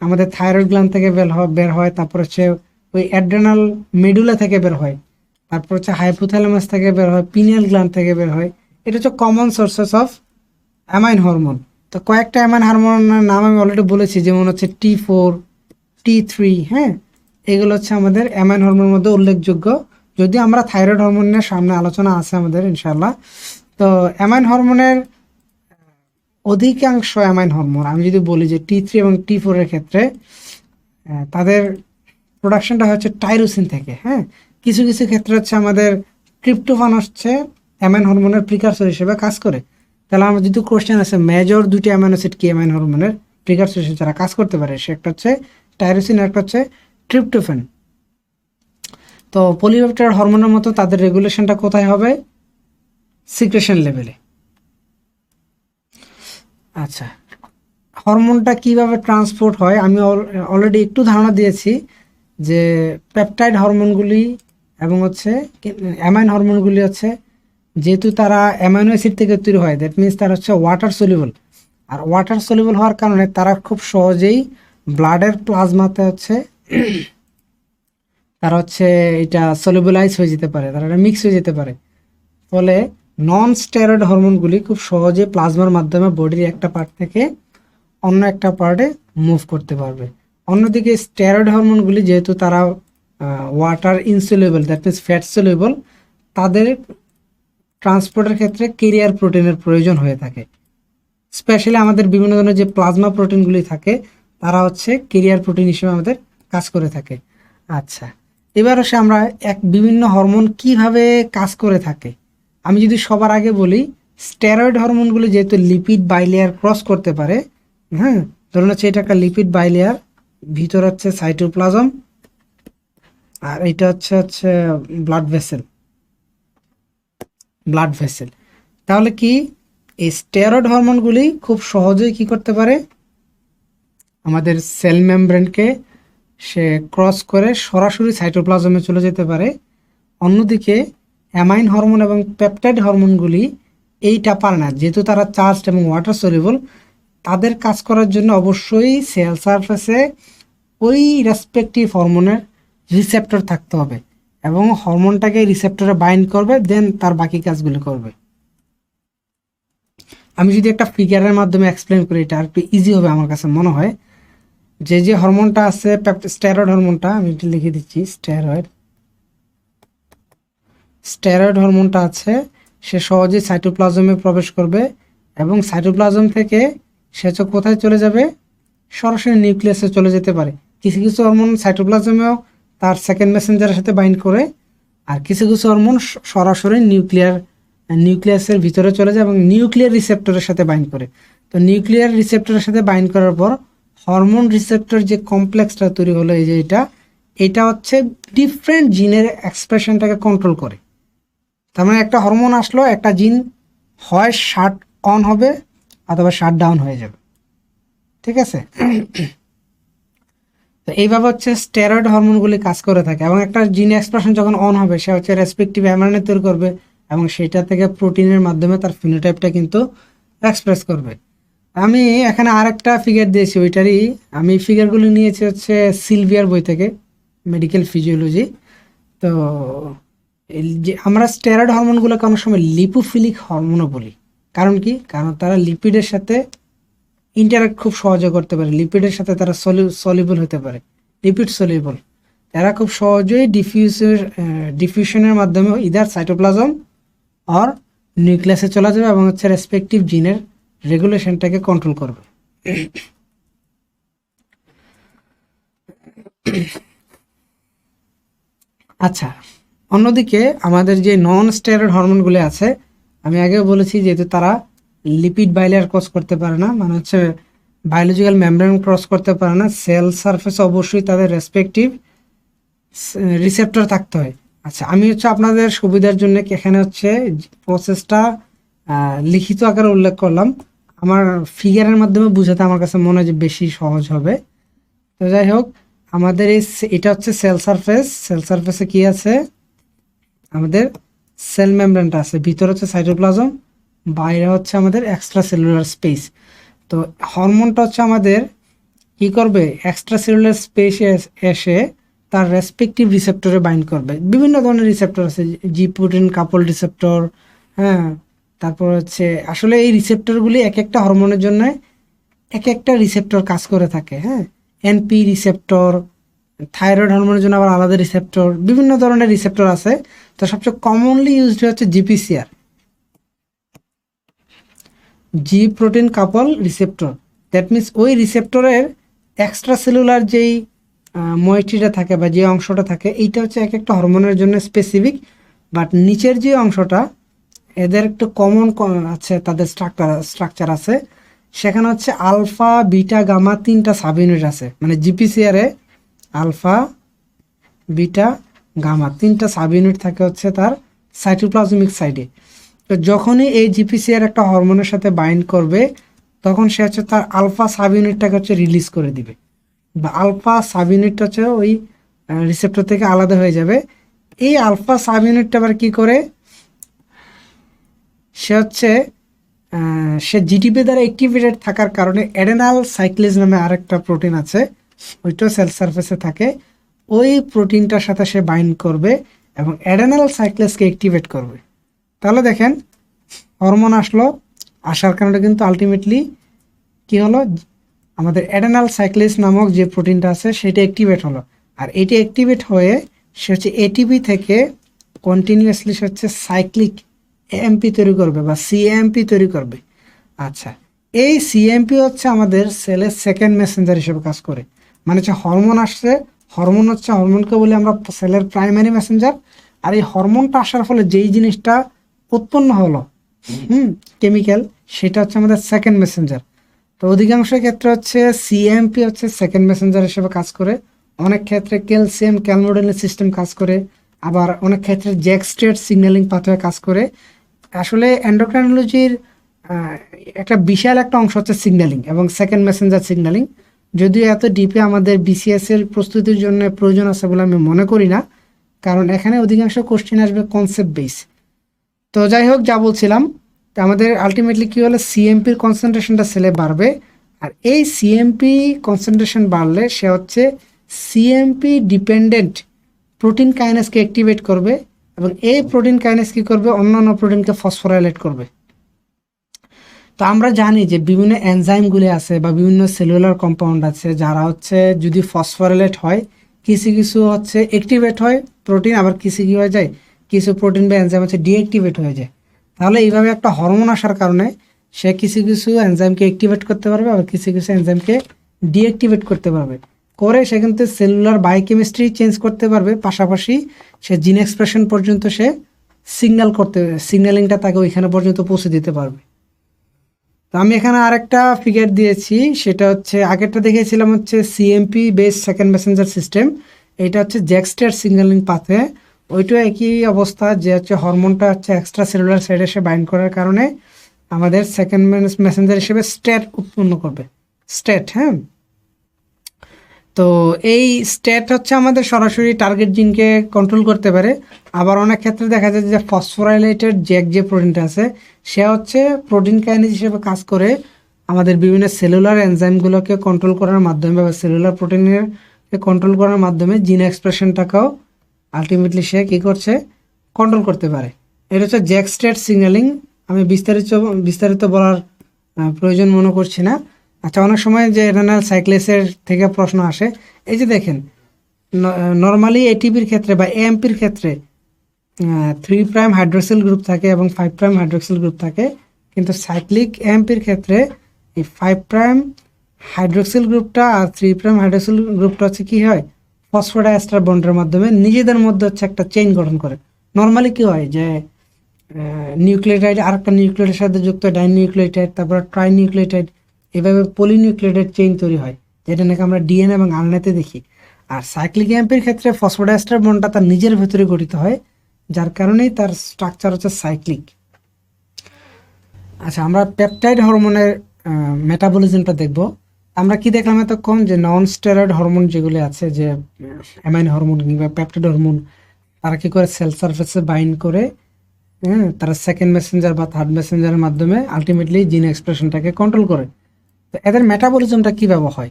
আমাদের থাইরয়েড গ্ল্যান্ড থেকে বের হয়, তারপর হচ্ছে ওই অ্যাড্রেনাল মেডুলা থেকে বের হয়, তারপর হচ্ছে হাইপোথ্যালামাস থেকে বের হয়, পিনিয়াল গ্ল্যান্ড থেকে বের হয়। এটা হচ্ছে common sources of amine hormone. তো কয়েকটা অ্যামাইন হরমোনের নাম আমি অলরেডি বলেছি, যেমন হচ্ছে T4, T3। হ্যাঁ, এগুলো হচ্ছে আমাদের অ্যামাইন হরমোনের মধ্যে উল্লেখযোগ্য, যদি আমরা থাইরয়েড হরমোন নিয়ে সামনে আলোচনা আছে আমাদের ইনশাল্লাহ। তো অ্যামাইন হরমোনের অধিকাংশ অ্যামাইন হরমোন আমি যদি বলি যে T3 এবং T4 এর ক্ষেত্রে তাদের প্রোডাকশনটা হচ্ছে টাইরোসিন থেকে। হ্যাঁ, কিছু কিছু ক্ষেত্রে হচ্ছে আমাদের ট্রিপ্টোফান হচ্ছে অ্যামাইন হরমোনের প্রিকারসর হিসেবে কাজ করে। তাহলে আমার যদি কোশ্চেন আছে মেজর দুটি অ্যামাইনো অ্যাসিড কি অ্যামাইন হরমোনের প্রিকারসর হিসেবে যারা কাজ করতে পারে, সে একটা হচ্ছে টাইরোসিন, একটা হচ্ছে ট্রিপ্টোফান। তো পলিপেপটাইড হরমোনের মতো তাদের রেগুলেশনটা কোথায় হবে, সিক্রেশন লেভেলে। আচ্ছা, হরমোনটা কিভাবে ট্রান্সপোর্ট হয় আমি অলরেডি একটু ধারণা দিয়েছি, যে পেপটাইড হরমোনগুলি এবং হচ্ছে অ্যামাইন হরমোনগুলি হচ্ছে যেহেতু তারা অ্যামাইনো অ্যাসিড থেকে তৈরি হয়, দ্যাট মিনস তারা হচ্ছে ওয়াটার সলিউবল, আর ওয়াটার সলিউবল হওয়ার কারণে তারা খুব সহজেই ব্লাডের প্লাজমাতে হচ্ছে তারা হচ্ছে এটা সলিউবলাইজ হয়ে যেতে পারে, তারা মিক্স হয়ে যেতে পারে। ফলে নন স্টেরয়েড হরমোনগুলি খুব সহজে প্লাজমার মাধ্যমে বডির একটা পার্ট থেকে অন্য একটা পার্টে মুভ করতে পারবে। অন্যদিকে স্টেরয়েড হরমোনগুলি যেহেতু তারা water insoluble, that means fat soluble, তাদের ট্রান্সপোর্টের ক্ষেত্রে ক্যারিয়ার প্রোটিনের প্রয়োজন হয়ে থাকে। স্পেশালি আমাদের বিভিন্ন ধরনের যে প্লাজমা প্রোটিনগুলি থাকে তারা হচ্ছে ক্যারিয়ার প্রোটিন হিসেবে আমাদের কাজ করে থাকে। আচ্ছা, এবার হচ্ছে আমরা বিভিন্ন হরমোন কিভাবে কাজ করে থাকে আমি যদি সবার আগে বলি, স্টেরয়েড হরমোনগুলি যেহেতু লিপিড বাইলেয়ার ক্রস করতে পারে। হ্যাঁ, ধরুন হচ্ছে এটা একটা লিপিড বাইলেয়ার, ভিতর হচ্ছে সাইটোপ্লাজম, আর এটা হচ্ছে ব্লাড ভেসেল। তাহলে কি এই স্টেরয়েড হরমোনগুলি খুব সহজেই কি করতে পারে, আমাদের সেল মেমব্রেনকে সে ক্রস করে সরাসরি সাইটোপ্লাজমে চলে যেতে পারে। অন্যদিকে অ্যামাইন হরমোন এবং পেপটাইড হরমোনগুলি এইটা পারে না, যেহেতু তারা চার্জড এবং ওয়াটার সলিউবল। তাদের কাজ করার জন্য অবশ্যই সেল সারফেসে ওই রেসপেক্টিভ হরমোনের রিসেপ্টর থাকতে হবে, এবং হরমোনটাকে রিসেপ্টরে বাইন্ড করবে, দেন তার বাকি কাজগুলো করবে। আমি যদি একটা ফিগারের মাধ্যমে এক্সপ্লেন করি, এটা আর একটু ইজি হবে আমার কাছে মনে হয়। যে হরমোনটা আছে স্টেরয়েড হরমোনটা, আমি একটু লিখে দিচ্ছি, স্টেরয়েড হরমোনটা আছে, সে সহজেই সাইটোপ্লাজমে প্রবেশ করবে, এবং সাইটোপ্লাজম থেকে সে কোথায় চলে যাবে, সরাসরি নিউক্লিয়াসে চলে যেতে পারে। কিছু কিছু হরমোন সাইটোপ্লাজমেও তার সেকেন্ড মেসেঞ্জারের সাথে বাইন্ড করে, আর কিছু কিছু হরমোন সরাসরি নিউক্লিয়াসের ভিতরে চলে যায় এবং নিউক্লিয়ার রিসেপ্টরের সাথে বাইন্ড করে। তো নিউক্লিয়ার রিসেপ্টরের সাথে বাইন্ড করার পর হরমোন রিসেপ্টর যে কমপ্লেক্সটা তৈরি হলো, এই যে এটা হচ্ছে ডিফারেন্ট জিনের এক্সপ্রেশনটাকে কন্ট্রোল করে। তার মানে একটা হরমোন আসলো, একটা জিন হয় শাট অন হবে, অথবা শাট ডাউন হয়ে যাবে। ঠিক আছে, তো এইভাবে হচ্ছে স্টেরয়েড হরমোনগুলি কাজ করে থাকে, এবং একটা জিন এক্সপ্রেশন যখন অন হবে সে হচ্ছে রেসপেক্টিভ এমআরএনএ তৈরি করবে, এবং সেটা থেকে প্রোটিনের মাধ্যমে তার ফিনোটাইপটা কিন্তু এক্সপ্রেস করবে। আমি এখানে আরেকটা ফিগার দিয়েছি, ওইটারই আমি ফিগারগুলো নিয়েছি হচ্ছে সিলভিয়ার বই থেকে, মেডিকেল ফিজিওলজি। তো এই যে আমরা স্টেরয়েড হরমোনগুলোকে অনেক সময় লিপোফিলিক হরমোনও বলি। কারণ কি? কারণ তারা লিপিডের সাথে ইন্টারাক্ট খুব সহজে করতে পারে, লিপিডের সাথে তারা সলিবল হতে পারে, লিপিড সলিবল। তারা খুব সহজেই ডিফিউশনের মাধ্যমে ইদার সাইটোপ্লাজম আর নিউক্লিয়াসে চলে যাবে এবং হচ্ছে রেসপেক্টিভ জিনের রেগুলেশনটাকে কন্ট্রোল করবে। আচ্ছা, অন্যদিকে আমাদের যে নন স্টেরয়েড হরমোনগুলি আছে, আমি আগেও বলেছি যেহেতু তারা লিপিড বাইলেয়ার ক্রস করতে পারে না, মানে হচ্ছে বায়োলজিক্যাল মেমব্রেন ক্রস করতে পারে না, সেল সারফেসে অবশ্যই তাদের রেসপেক্টিভ রিসেপ্টর থাকতে হয়। আচ্ছা, আমি হচ্ছে আপনাদের সুবিধার জন্য এখানে হচ্ছে প্রসেসটা লিখিত আকারে উল্লেখ করলাম, আমার ফিগারের মাধ্যমে বোঝাতে আমার কাছে মনে হয় যে বেশি সহজ হবে। তো যাই হোক, আমাদের এটা হচ্ছে সেল সারফেস, সেল সারফেসে কি আছে? আমাদের সেল মেমব্রেনটা আছে, ভিতরে হচ্ছে সাইটোপ্লাজম, বাইরে হচ্ছে আমাদের এক্সট্রা সেলুলার স্পেস। তো হরমোনটা হচ্ছে আমাদের কি করবে? এক্সট্রা সেলুলার স্পেসে এসে তার রেসপেক্টিভ রিসেপ্টরে বাইন্ড করবে। বিভিন্ন ধরনের রিসেপ্টর আছে, জি প্রোটিন কাপল রিসেপ্টর, হ্যাঁ, তারপর হচ্ছে আসলে এই রিসেপ্টরগুলি এক একটা হরমোনের জন্য এক একটা রিসেপ্টর কাজ করে থাকে। হ্যাঁ, এনপি রিসেপ্টর, থাইরয়েড হরমোনের জন্য আবার আলাদা রিসেপ্টর, বিভিন্ন ধরনের রিসেপ্টর আছে। তো সবচেয়ে কমনলি ইউজড হচ্ছে GPCR, G protein couple receptor. That means ওই রিসেপ্টরের এক্সট্রা সেলুলার যেই ময়েটিটা থাকে বা যে অংশটা থাকে, এইটা হচ্ছে এক একটা হরমোনের জন্য স্পেসিফিক, বাট নিচের যে অংশটা এদের একটু কমন আছে, তাদের স্ট্রাকচার আছে। সেখানে হচ্ছে আলফা বিটা গামা তিনটা সাব ইউনিট আছে, মানে জিপিসিআরে আলফা বিটা গামা তিনটা সাব ইউনিট থাকে হচ্ছে তার সাইটোপ্লাজমিক সাইডে। তো যখনই এই জিপিসিআর একটা হরমোনের সাথে বাইন্ড করবে, তখন সে হচ্ছে তার আলফা সাব ইউনিটটাকে হচ্ছে রিলিজ করে দিবে, বা আলফা সাব ইউনিটটা হচ্ছে ওই রিসেপ্টর থেকে আলাদা হয়ে যাবে। এই আলফা সাব ইউনিটটা আবার কী করে? সে হচ্ছে সে জিটিপি দ্বারা অ্যাক্টিভেটেড থাকার কারণে অ্যাডেনাল সাইক্লেজ নামে আরেকটা প্রোটিন আছে, ওইটাও সেল সারফেসে থাকে, ওই প্রোটিনটার সাথে সে বাইন্ড করবে এবং অ্যাডেনাল সাইক্লেজকে অ্যাক্টিভেট করবে। তাহলে দেখেন, হরমোন আসলো, আসার কারণে কিন্তু আলটিমেটলি কি হলো? আমাদের অ্যাডেনাল সাইক্লেজ নামক যে প্রোটিনটা আছে সেটা অ্যাক্টিভেট হলো, আর এটি অ্যাক্টিভেট হয়ে সে হচ্ছে এটিপি থেকে কন্টিনিউয়াসলি সে হচ্ছে সাইক্লিক এএমপি তৈরি করবে বা সিএমপি তৈরি করবে। আচ্ছা, এই সিএমপি হচ্ছে আমাদের সেলের সেকেন্ড মেসেঞ্জার হিসেবে কাজ করে। মানে হচ্ছে হরমোন আসছে, হরমোন হচ্ছে হরমোনকে বলি আমরা সেলের প্রাইমারি মেসেঞ্জার, আর এই হরমোনটা আসার ফলে যেই জিনিসটা উৎপন্ন হলো কেমিক্যাল, সেটা হচ্ছে আমাদের সেকেন্ড মেসেঞ্জার। তো অধিকাংশ ক্ষেত্রে হচ্ছে সিএমপি হচ্ছে সেকেন্ড মেসেঞ্জার হিসেবে কাজ করে, অনেক ক্ষেত্রে ক্যালসিয়াম ক্যালমোডেনিন সিস্টেম কাজ করে, আবার অনেক ক্ষেত্রে জ্যাক স্ট্রেট সিগন্যালিং পাথওয়ে কাজ করে। আসলে এন্ডোক্রাইনোলজির একটা বিশাল একটা অংশ হচ্ছে সিগন্যালিং এবং সেকেন্ড মেসেঞ্জার সিগন্যালিং, যদিও এত ডিপে আমাদের বিসিএস এর প্রস্তুতির জন্য প্রয়োজন আছে বলে আমি মনে করি না, কারণ এখানে অধিকাংশ কোশ্চেন আসবে কনসেপ্ট বেস। তো যাই হোক, যা বলছিলাম, আমাদের আলটিমেটলি কী হলো? সিএমপির কনসেন্ট্রেশনটা সেলে বাড়বে, আর এই সিএমপি কনসেন্ট্রেশন বাড়লে সে হচ্ছে সিএমপি ডিপেন্ডেন্ট প্রোটিন কাইনেসকে অ্যাক্টিভেট করবে, এবং এই প্রোটিন কাইনেস কী করবে? অন্যান্য প্রোটিনকে ফসফোরাইলেট করবে। তো আমরা জানি যে বিভিন্ন এনজাইমগুলি আছে বা বিভিন্ন সেলুলার কম্পাউন্ড আছে যারা হচ্ছে যদি ফসফোরাইলেট হয়, কিছু কিছু হচ্ছে অ্যাক্টিভেট হয় প্রোটিন, আবার কিছু কি হয়ে যায়, কিছু প্রোটিন বা এনজাইম হচ্ছে ডিঅ্যাক্টিভেট হয়ে যায়। তাহলে এইভাবে একটা হরমোন আসার কারণে সে কিছু কিছু এনজাইমকে অ্যাক্টিভেট করতে পারবে, আবার কিছু কিছু এনজাইমকে ডিঅ্যাক্টিভেট করতে পারবে, করে সে কিন্তু সেলুলার বায়োকেমিস্ট্রি চেঞ্জ করতে পারবে, পাশাপাশি সে জিন এক্সপ্রেশন পর্যন্ত সে সিগন্যালিংটা তাকে ওইখানে পর্যন্ত পৌঁছে দিতে পারবে। তো আমি এখানে আরেকটা ফিগার দিয়েছি, সেটা হচ্ছে আগেরটা দেখিয়েছিলাম হচ্ছে CMP base second Messenger system, এটা হচ্ছে জ্যাক স্ট্রেট সিগন্যালিং পাথওয়ে, ওইটাও একই অবস্থা যে হচ্ছে হরমোনটা হচ্ছে এক্সট্রা সেলুলার সাইডে এসে বাইন্ড করার কারণে আমাদের সেকেন্ড মেসেঞ্জার হিসেবে স্টেট উৎপন্ন করবে, স্টেট। হ্যাঁ, তো এই স্টেট হচ্ছে আমাদের সরাসরি টার্গেট জিনকে কন্ট্রোল করতে পারে। আবার অনেক ক্ষেত্রে দেখা যায় যে ফসফোরাইলেটেড যে প্রোটিনটা আছে সে হচ্ছে প্রোটিন কাইনেজ হিসেবে কাজ করে আমাদের বিভিন্ন সেলুলার এনজাইমগুলোকে কন্ট্রোল করার মাধ্যমে বা সেলুলার প্রোটিনের কন্ট্রোল করার মাধ্যমে জিন এক্সপ্রেশনটাকেও আলটিমেটলি সে কী করছে, কন্ট্রোল করতে পারে। এটা হচ্ছে জ্যাক স্টেট সিগন্যালিং। আমি বিস্তারিত বলার প্রয়োজন মনে করছি না। আচ্ছা, অনেক সময় যে রেনাল সাইক্লেসের থেকে প্রশ্ন আসে, এই যে দেখেন নর্মালি এটিপির ক্ষেত্রে বা এএমপির ক্ষেত্রে 3' হাইড্রোক্সিল গ্রুপ থাকে এবং 5' হাইড্রোক্সিল গ্রুপ থাকে, কিন্তু সাইক্লিক এএমপির ক্ষেত্রে এই 5' হাইড্রোক্সিল গ্রুপটা আর 3' হাইড্রোক্সিল গ্রুপটা হচ্ছে কী হয়, ফসফোডাইএস্টার বন্ডের মাধ্যমে নিজেদের মধ্যে হচ্ছে একটা চেইন গঠন করে। নর্মালি কী হয় যে নিউক্লিওটাইড আর একটা নিউক্লিওটাইডের সাথে যুক্ত ডাইনিউক্লিওটাইড, তারপর ট্রাইনিউক্লিওটাইড, এভাবে পলিনিউক্লিওটাইড চেইন তৈরি হয়, যেটা নাকি আমরা ডিএনএ এবং আরএনএতে দেখি। আর সাইক্লিক এএমপির ক্ষেত্রে ফসফোডাইএস্টার বন্ডটা তার নিজের ভেতরে গঠিত হয়, যার কারণেই তার স্ট্রাকচার হচ্ছে সাইক্লিক। আচ্ছা, আমরা পেপটাইড হরমোনের মেটাবলিজমটা দেখব। আমরা কি দেখলাম এতক্ষণ, যে নন স্টেরয়েড হরমোন যেগুলি আছে, যে অ্যামাইনো হরমোন কিংবা পেপটাইড হরমোন, তারা কি করে সেল সারফেসে বাইন্ড করে, তারা সেকেন্ড মেসেঞ্জার বা থার্ড মেসেঞ্জারের মাধ্যমে আলটিমেটলি জিন এক্সপ্রেশনটাকে কন্ট্রোল করে। তো এদের মেটাবলিজমটা কীভাবে হয়?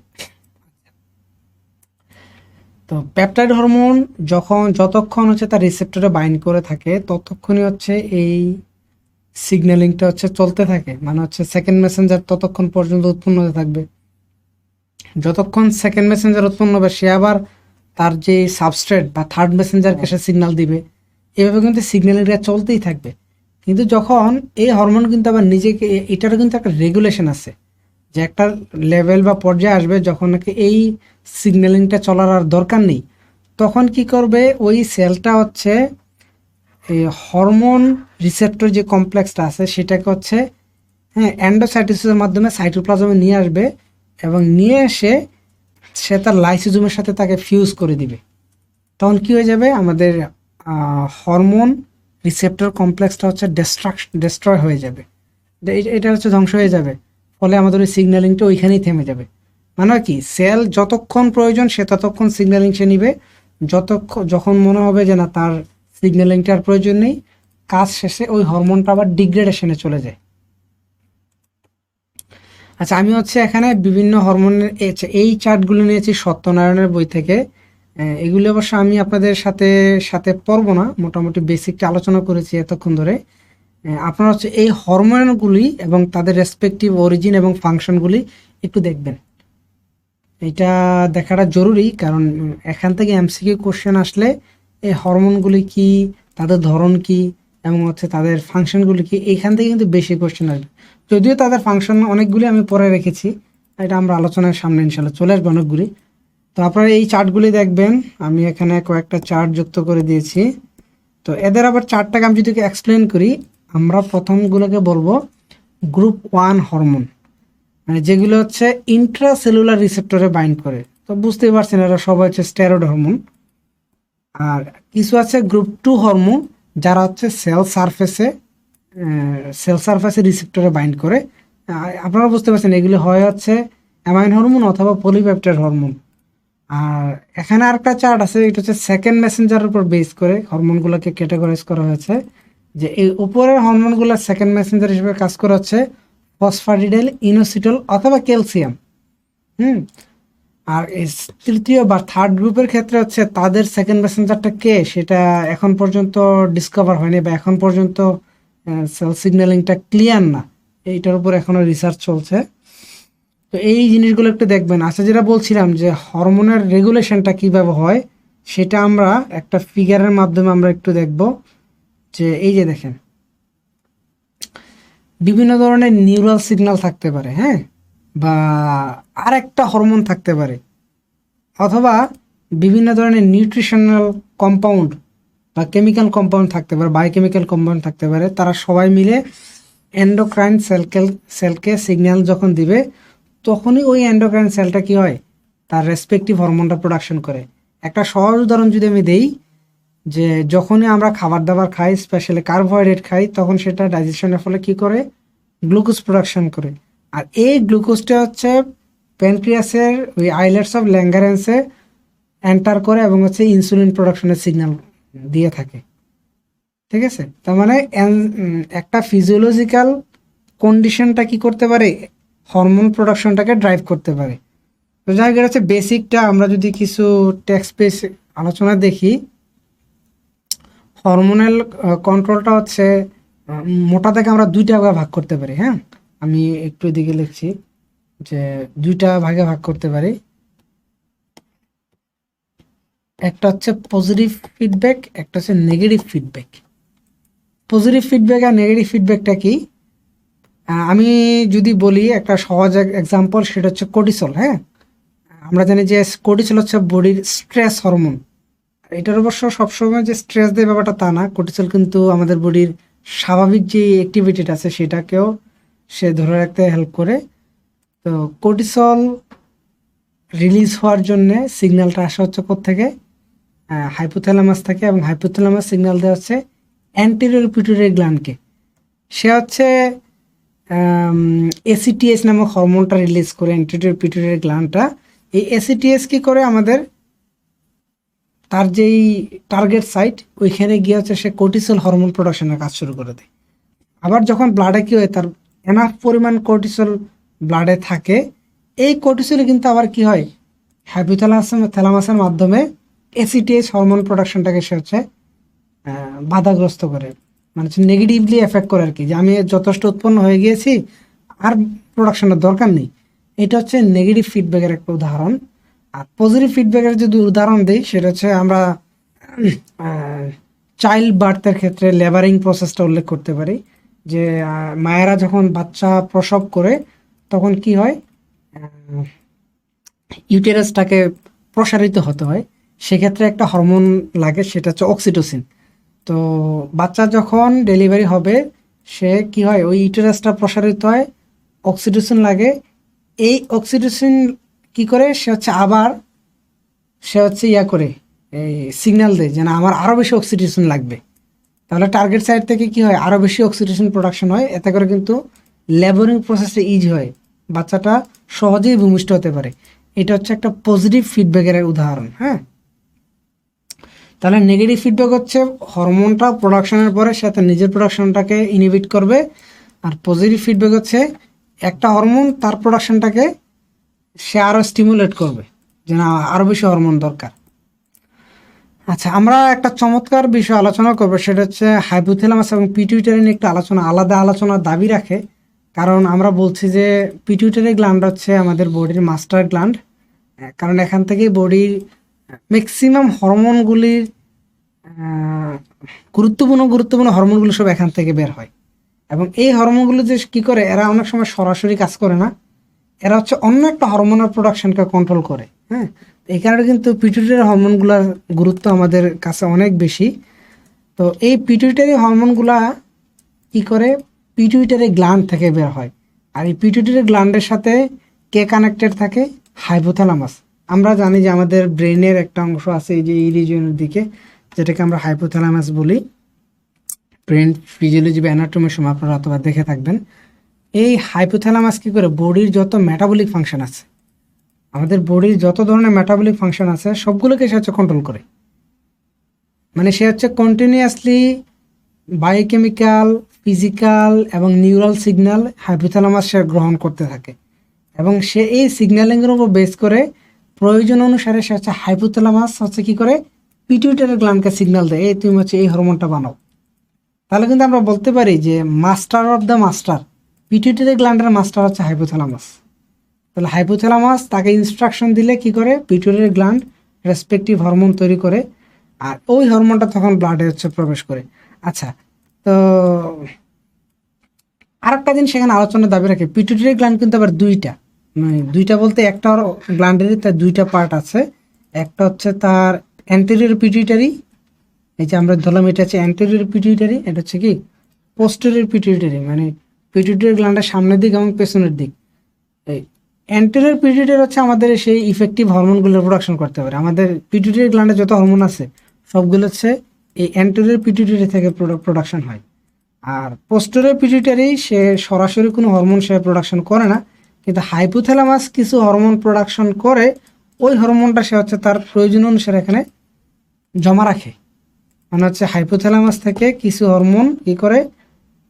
তো পেপটাইড হরমোন যতক্ষণ হচ্ছে তার রিসেপ্টরে বাইন্ড করে থাকে ততক্ষণই হচ্ছে এই সিগন্যালিংটা হচ্ছে চলতে থাকে, মানে হচ্ছে সেকেন্ড মেসেঞ্জার ততক্ষণ পর্যন্ত উৎপন্ন হতে থাকবে। যতক্ষণ সেকেন্ড মেসেঞ্জার উৎপন্ন হবে সে আবার তার যে সাবস্ট্রেট বা থার্ড মেসেঞ্জারকে সে সিগন্যাল দিবে, এভাবে কিন্তু সিগন্যালিংটা চলতেই থাকবে। কিন্তু যখন এই হরমোন কিন্তু আবার নিজেকে, এটারও কিন্তু একটা রেগুলেশন আছে, যে একটা লেভেল বা পর্যায়ে আসবে যখন নাকি এই সিগন্যালিংটা চলার আর দরকার নেই, তখন কি করবে ওই সেলটা হচ্ছে এই হরমোন রিসেপ্টর যে কমপ্লেক্সটা আছে সেটাকে হচ্ছে এন্ডোসাইটোসিসের মাধ্যমে সাইটোপ্লাজমে নিয়ে আসবে এবং নিয়ে এসে সে তার লাইসোজোমের সাথে তাকে ফিউজ করে দিবে। তখন কি হয়ে যাবে, আমাদের হরমোন রিসেপ্টর কমপ্লেক্সটা হচ্ছে ডিস্ট্রয় হয়ে যাবে, এটা হচ্ছে ধ্বংস হয়ে যাবে। ফলে আমাদের ওই সিগন্যালিংটা ওইখানেই থেমে যাবে। মানে কি, সেল যতক্ষণ প্রয়োজন সে ততক্ষণ সিগন্যালিং সে নিবে, যখন মনে হবে যে না তার সিগন্যালিংটার প্রয়োজন নেই, কাজ শেষে ওই হরমোনটা আবার ডিগ্রেডেশনে চলে যায়। আচ্ছা, আমি হচ্ছে এখানে বিভিন্ন হরমোনের এই চার্টগুলো নিয়েছি সত্যনারায়ণের বই থেকে। এগুলি অবশ্য আমি আপনাদের সাথে পড়বো না, মোটামুটি বেসিকটা আলোচনা করেছি এতক্ষণ ধরে। আপনারা হচ্ছে এই হরমোনগুলি এবং তাদের রেসপেক্টিভ অরিজিন এবং ফাংশনগুলি একটু দেখবেন। এটা দেখাটা জরুরি, কারণ এখান থেকে এমসিকিউ কোশ্চেন আসলে এই হরমোনগুলি কি, তাদের ধরন কি এবং হচ্ছে তাদের ফাংশনগুলি কি, এইখান থেকে কিন্তু বেশি কোশ্চেন আসবে। যদিও তাদের ফাংশন অনেকগুলি আমি পরে রেখেছি, এটা আমরা আলোচনার সামনে ইনশাল্লাহ চলে আসবে অনেকগুলি। তো আপনারা এই চার্টগুলি দেখবেন, আমি এখানে কয়েকটা চার্ট যুক্ত করে দিয়েছি। তো এদের আবার চার্টটাকে আমি যদি এক্সপ্লেন করি, আমরা প্রথমগুলোকে বলবো গ্রুপ 1 হরমোন, মানে যেগুলো হচ্ছে ইন্ট্রাসেলুলার রিসেপ্টরে বাইন্ড করে। তো বুঝতেই পারছেন এরা সবাই হচ্ছে স্টেরয়েড হরমোন। আর কিছু আছে গ্রুপ 2 হরমোন, যারা হচ্ছে সেল সারফেসে রিসেপ্টরে বাইন্ড করে। আপনারা বুঝতে পারছেন এগুলি হয় হচ্ছে অ্যামাইন হরমোন অথবা পলিপেপটাইড হরমোন। আর এখানে আরেকটা চার্ট আছে, এটা হচ্ছে সেকেন্ড মেসেঞ্জারের উপর বেস করে হরমোনগুলোকে ক্যাটাগরাইজ করা হয়েছে, যে এই উপরের হরমোনগুলো সেকেন্ড মেসেঞ্জার হিসেবে কাজ করে হচ্ছে ফসফাটিডাইল, ইনোসিটল অথবা ক্যালসিয়াম। আর এই তৃতীয় বা থার্ড গ্রুপের ক্ষেত্রে হচ্ছে তাদের সেকেন্ড মেসেঞ্জারটা কে সেটা এখন পর্যন্ত ডিসকভার হয়নি, বা এখন পর্যন্ত সেল সিগন্যালিংটা ক্লিয়ার না, এইটার উপর এখনো রিসার্চ চলছে। তো এই জিনিসগুলো একটু দেখবেন। আচ্ছা, যেটা বলছিলাম যে হরমোনের রেগুলেশনটা কিভাবে হয় সেটা আমরা একটা ফিগারের মাধ্যমে আমরা একটু দেখব। যে এই যে দেখেন, বিভিন্ন ধরনের নিউরাল সিগন্যাল থাকতে পারে, হ্যাঁ, বা আরেকটা হরমোন থাকতে পারে, অথবা বিভিন্ন ধরনের নিউট্রিশনাল কম্পাউন্ড বা কেমিক্যাল কম্পাউন্ড থাকতে পারে, বায়োকেমিক্যাল কম্পাউন্ড থাকতে পারে। তারা সবাই মিলে এন্ডোক্রাইন সেলকে সিগন্যাল যখন দিবে, তখনই ওই এন্ডোক্রাইন সেলটা কি হয়, তার রেসপেক্টিভ হরমোনটা প্রোডাকশন করে। একটা সহজ উদাহরণ যদি আমি দেই, যে যখনই আমরা খাবার দাবার খাই, স্পেশালি কার্বোহাইড্রেট খাই, তখন সেটা ডাইজেশনের ফলে কি করে, গ্লুকোজ প্রোডাকশন করে। আর এই গ্লুকোজটা হচ্ছে প্যানক্রিয়াসের ওই আইলেটস অফ ল্যাঙ্গারেন্সে এন্টার করে এবং হচ্ছে ইনসুলিন প্রোডাকশনের সিগন্যাল দিয়ে থাকে। ঠিক আছে, তার মানে একটা ফিজিওলজিক্যাল কন্ডিশনটা কি করতে পারে, হরমোন প্রোডাকশনটাকে ড্রাইভ করতে পারে। তো যাই হোক, এটা হচ্ছে বেসিকটা। আমরা যদি কিছু টেক্সট বেস আলোচনা দেখি, হরমোনাল কন্ট্রোলটা হচ্ছে মোটা থেকে আমরা দুইটা ভাগে ভাগ করতে পারি। হ্যাঁ, আমি একটু এদিকে লিখছি যে দুইটা ভাগে ভাগ করতে পারি। একটা হচ্ছে পজিটিভ ফিডব্যাক, একটা হচ্ছে নেগেটিভ ফিডব্যাক। পজিটিভ ফিডব্যাক আর নেগেটিভ ফিডব্যাকটা কি, আমি যদি বলি একটা সহজ এক্সাম্পল, সেটা হচ্ছে কর্টিসল। হ্যাঁ, আমরা জানি যে কর্টিসল হচ্ছে বডির স্ট্রেস হরমোন। এটার অবশ্য সবসময় যে স্ট্রেস দেয় ব্যাপারটা তা না, কর্টিসল কিন্তু আমাদের বডির স্বাভাবিক যে অ্যাক্টিভিটিটা আছে সেটাকেও সে ধরে রাখতে হেল্প করে। তো কর্টিসল রিলিজ হওয়ার জন্যে সিগন্যালটা আসা হচ্ছে কোত্থেকে, হাইপোথ্যালামাস থেকে, এবং হাইপোথ্যালামাস সিগন্যাল দেওয়া হচ্ছে অ্যান্টেরিয়র পিটুইটারি গ্ল্যান্ডকে। সে হচ্ছে এসিটিএস নামক হরমোনটা রিলিজ করে অ্যান্টেরিয়র পিটুইটারি গ্ল্যান্ডটা। এই এসিটিএস কি করে আমাদের তার যেই টার্গেট সাইট ওইখানে গিয়ে হচ্ছে সে কর্টিসল হরমোন প্রোডাকশনের কাজ শুরু করে দেয়। আবার যখন ব্লাডে কি হয়, তার এনাফ পরিমাণ কর্টিসল ব্লাডে থাকে, এই কর্টিসলে কিন্তু আবার কি হয়, হাইপোথ্যালামাসের মাধ্যমে এসিটিএস হরমোন প্রোডাকশনটাকে সে হচ্ছে বাধাগ্রস্ত করে, মানে হচ্ছে নেগেটিভলি এফেক্ট করে আর কি, যে আমি যথেষ্ট উৎপন্ন হয়ে গিয়েছি আর প্রোডাকশনের দরকার নেই। এটা হচ্ছে নেগেটিভ ফিডব্যাকের একটা উদাহরণ। আর পজিটিভ ফিডব্যাকের যদি উদাহরণ দিই, সেটা হচ্ছে আমরা চাইল্ড বার্থের ক্ষেত্রে লেবারিং প্রসেসটা উল্লেখ করতে পারি। যে মায়েরা যখন বাচ্চা প্রসব করে তখন কি হয়, ইউটেরাসটাকে প্রসারিত হতে হয়, সেক্ষেত্রে একটা হরমোন লাগে, সেটা হচ্ছে অক্সিটোসিন। তো বাচ্চা যখন ডেলিভারি হবে, সে কি হয়, ওই ইউটেরাসটা প্রসারিত হয়, অক্সিটোসিন লাগে। এই অক্সিটোসিন কি করে, সে হচ্ছে ইয়া করে এই সিগন্যাল দেয় যে না, আমার আরও বেশি অক্সিটোসিন লাগবে। তাহলে টার্গেট সাইড থেকে কি হয়, আরও বেশি অক্সিটোসিন প্রোডাকশন হয়। এতে করে কিন্তু লেবারিং প্রসেসটা ইজি হয়, বাচ্চাটা সহজেই ভূমিষ্ঠ হতে পারে। এটা হচ্ছে একটা পজিটিভ ফিডব্যাকের উদাহরণ। হ্যাঁ, তাহলে নেগেটিভ ফিডব্যাক হচ্ছে হরমোনটা প্রোডাকশনের পরে সে তার নিজের প্রোডাকশনটাকে ইনহিবিট করবে। আর পজিটিভ ফিডব্যাক হচ্ছে একটা হরমোন তার প্রোডাকশনটাকে সে আরও স্টিমুলেট করবে, যে না আরও বেশি হরমোন দরকার। আচ্ছা, আমরা একটা চমৎকার বিষয় আলোচনা করবো, সেটা হচ্ছে হাইপোথ্যালামাস এবং পিটুইটারি নিয়ে একটা আলাদা আলোচনার দাবি রাখে। কারণ আমরা বলছি যে পিটুইটারি গ্ল্যান্ড হচ্ছে আমাদের বডির মাস্টার গ্ল্যান্ড, কারণ এখান থেকেই বডির ম্যাক্সিমাম হরমোনগুলির গুরুত্বপূর্ণ হরমোনগুলো সব এখান থেকে বের হয়। এবং এই হরমোনগুলো যে কী করে, এরা অনেক সময় সরাসরি কাজ করে না, এরা হচ্ছে অন্য একটা হরমোনের প্রোডাকশনকে কন্ট্রোল করে। হ্যাঁ, এই কারণে কিন্তু পিটুইটারি হরমোনগুলোর গুরুত্ব আমাদের কাছে অনেক বেশি। তো এই পিটুইটারি হরমোনগুলা কি করে, পিটুইটারি গ্ল্যান্ড থেকে বের হয়। আর এই পিটুইটারি গ্ল্যান্ডের সাথে কে কানেক্টেড থাকে, হাইপোথ্যালামাস। আমরা জানি যে আমাদের ব্রেনের একটা অংশ আছে এই যে এই রিজিয়নের দিকে, যেটাকে আমরা হাইপোথ্যালামাস বলি। ব্রেন ফিজিওলজি বা অ্যানাটমির সময় আপনারা অথবা দেখে থাকবেন। এই হাইপোথ্যালামাস কি করে, বডির যত মেটাবলিক ফাংশন আছে, আমাদের বডির যত ধরনের মেটাবলিক ফাংশন আছে সবগুলোকে সে হচ্ছে কন্ট্রোল করে। মানে সে হচ্ছে কন্টিনিউয়াসলি বায়োকেমিক্যাল, ফিজিক্যাল এবং নিউরাল সিগন্যাল হাইপোথ্যালামাস সে গ্রহণ করতে থাকে, এবং সে এই সিগন্যালিংয়ের উপর বেস করে প্রয়োজন অনুসারে সে হচ্ছে হাইপোথ্যালামাস হচ্ছে কি করে, পিটুইটারি গ্ল্যান্ডকে সিগন্যাল দেয়, এই তুমি হচ্ছে এই হরমোনটা বানাও। তাহলে কিন্তু আমরা বলতে পারি যে master of the master, pituitary গ্ল্যান্ডের মাস্টার হচ্ছে হাইপোথ্যালামাস। তাহলে হাইপোথ্যালামাস তাকে ইনস্ট্রাকশন দিলে কি করে, পিটুইটারি গ্ল্যান্ড রেসপেক্টিভ হরমোন তৈরি করে, আর ওই হরমোনটা তখন ব্লাডে হচ্ছে প্রবেশ করে। আচ্ছা, তো আরেকটা জিনিস সেখানে আলোচনার দাবি রাখে, পিটুইটারি গ্ল্যান্ড কিন্তু আবার দুইটা বলতে একটা গ্ল্যান্ডেরই তার দুইটা পার্ট আছে। একটা হচ্ছে তার অ্যান্টেরিয়র পিটুইটারি, এই যে আমরা ধরলাম এটা হচ্ছে অ্যান্টেরিয়র পিটুইটারি, এটা হচ্ছে কি পোস্টেরিয়র পিটুইটারি, মানে পিটুইটারি গ্ল্যান্ডের সামনের দিক এবং পেছনের দিক। এই অ্যান্টেরিয়র পিটুইটারি হচ্ছে আমাদের সেই ইফেক্টিভ হরমোনগুলো প্রোডাকশন করতে পারে। আমাদের পিটুইটারি গ্ল্যান্ডে যত হরমোন আছে সবগুলো হচ্ছে এই অ্যান্টেরিয়র পিটুইটারি থেকে প্রোডাকশন হয়। আর পোস্টেরিয়র পিটুইটারি সে সরাসরি কোনো হরমোন সে প্রোডাকশন করে না, কিন্তু হাইপোথ্যালামাস কিছু হরমোন প্রোডাকশন করে, ওই হরমোনটা সে হচ্ছে তার প্রয়োজন অনুসারে এখানে জমা রাখে। মানে হচ্ছে হাইপোথ্যালামাস থেকে কিছু হরমোন কি করে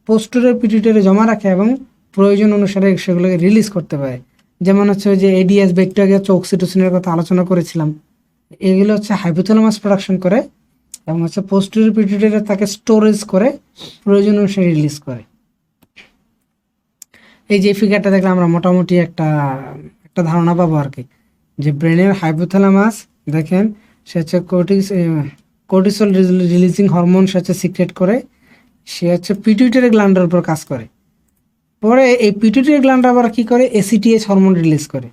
পোস্টেরিয়র পিটুইটারি জমা রাখে এবং প্রয়োজন অনুসারে সেগুলোকে রিলিজ করতে পারে। যেমন হচ্ছে ওই যে এডিএস ব্যাকটেরিয়া হচ্ছে অক্সিটোসিনের কথা আলোচনা করেছিলাম, এগুলো হচ্ছে হাইপোথ্যালামাস প্রোডাকশন করে এবং হচ্ছে পোস্টেরিয়র পিটুইটারি তাকে স্টোরেজ করে প্রয়োজন অনুসারে রিলিজ করে। এই যে ফিগারটা দেখলে আমরা মোটামুটি একটা একটা ধারণা পাবো আর কি, যে ব্রেনের হাইপোথ্যালামাস দেখেন সে হচ্ছে কর্টিসল রিলিজিং হরমোন সে হচ্ছে সিক্রেট করে, সে হচ্ছে পিটুইটারি গ্ল্যান্ডের উপর কাজ করে। পরে এই পিটুইটারি গ্ল্যান্ড আবার কি করে এসিটিএইচ হরমোন রিলিজ করে।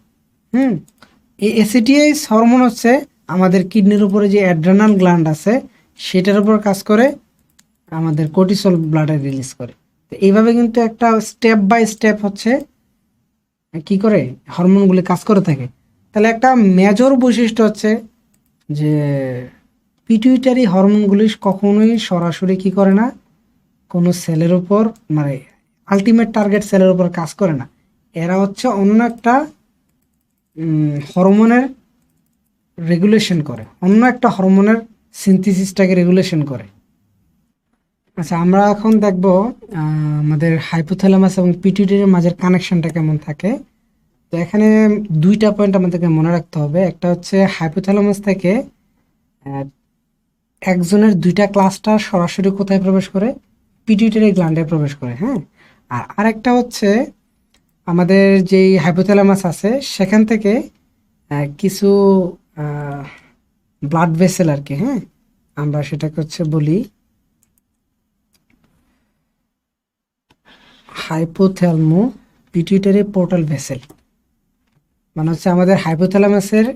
এই এসিটিএইচ হরমোন হচ্ছে আমাদের কিডনির উপরে যে অ্যাড্রেনাল গ্ল্যান্ড আছে সেটার উপর কাজ করে, আমাদের কর্টিসল ব্লাডে রিলিজ করে। তো এইভাবে কিন্তু একটা স্টেপ বাই স্টেপ হচ্ছে কি করে হরমোনগুলি কাজ করে থাকে। তাহলে একটা মেজর বৈশিষ্ট্য হচ্ছে যে পিটুইটারি হরমোনগুলি কখনোই সরাসরি কি করে না, কোনো সেলের উপর মানে আলটিমেট টার্গেট সেলের উপর কাজ করে না। এরা হচ্ছে অন্য একটা হরমোনের রেগুলেশন করে, অন্য একটা হরমোনের সিনথেসিসটাকে রেগুলেশন করে। আচ্ছা, আমরা এখন দেখব আমাদের হাইপোথ্যালামাস এবং পিটুইটারির মাঝের কানেকশনটা কেমন থাকে। তো এখানে দুইটা পয়েন্ট আমাদেরকে মনে রাখতে হবে। একটা হচ্ছে হাইপোথ্যালামাস থেকে একজনের দুইটা ক্লাস্টার সরাসরি কোথায় প্রবেশ করে, পিটুইটারি গ্ল্যান্ডে প্রবেশ করে। হ্যাঁ, আর আরেকটা হচ্ছে আমাদের যেই হাইপোথ্যালামাস আছে সেখান থেকে কিছু ব্লাড ভেসেল আর কি, হ্যাঁ আমরা সেটাকে হচ্ছে বলি হাইপোথ্যালমো পিটুইটারি পোর্টাল ভেসেল। মানে হচ্ছে আমাদের হাইপোথ্যালামাসের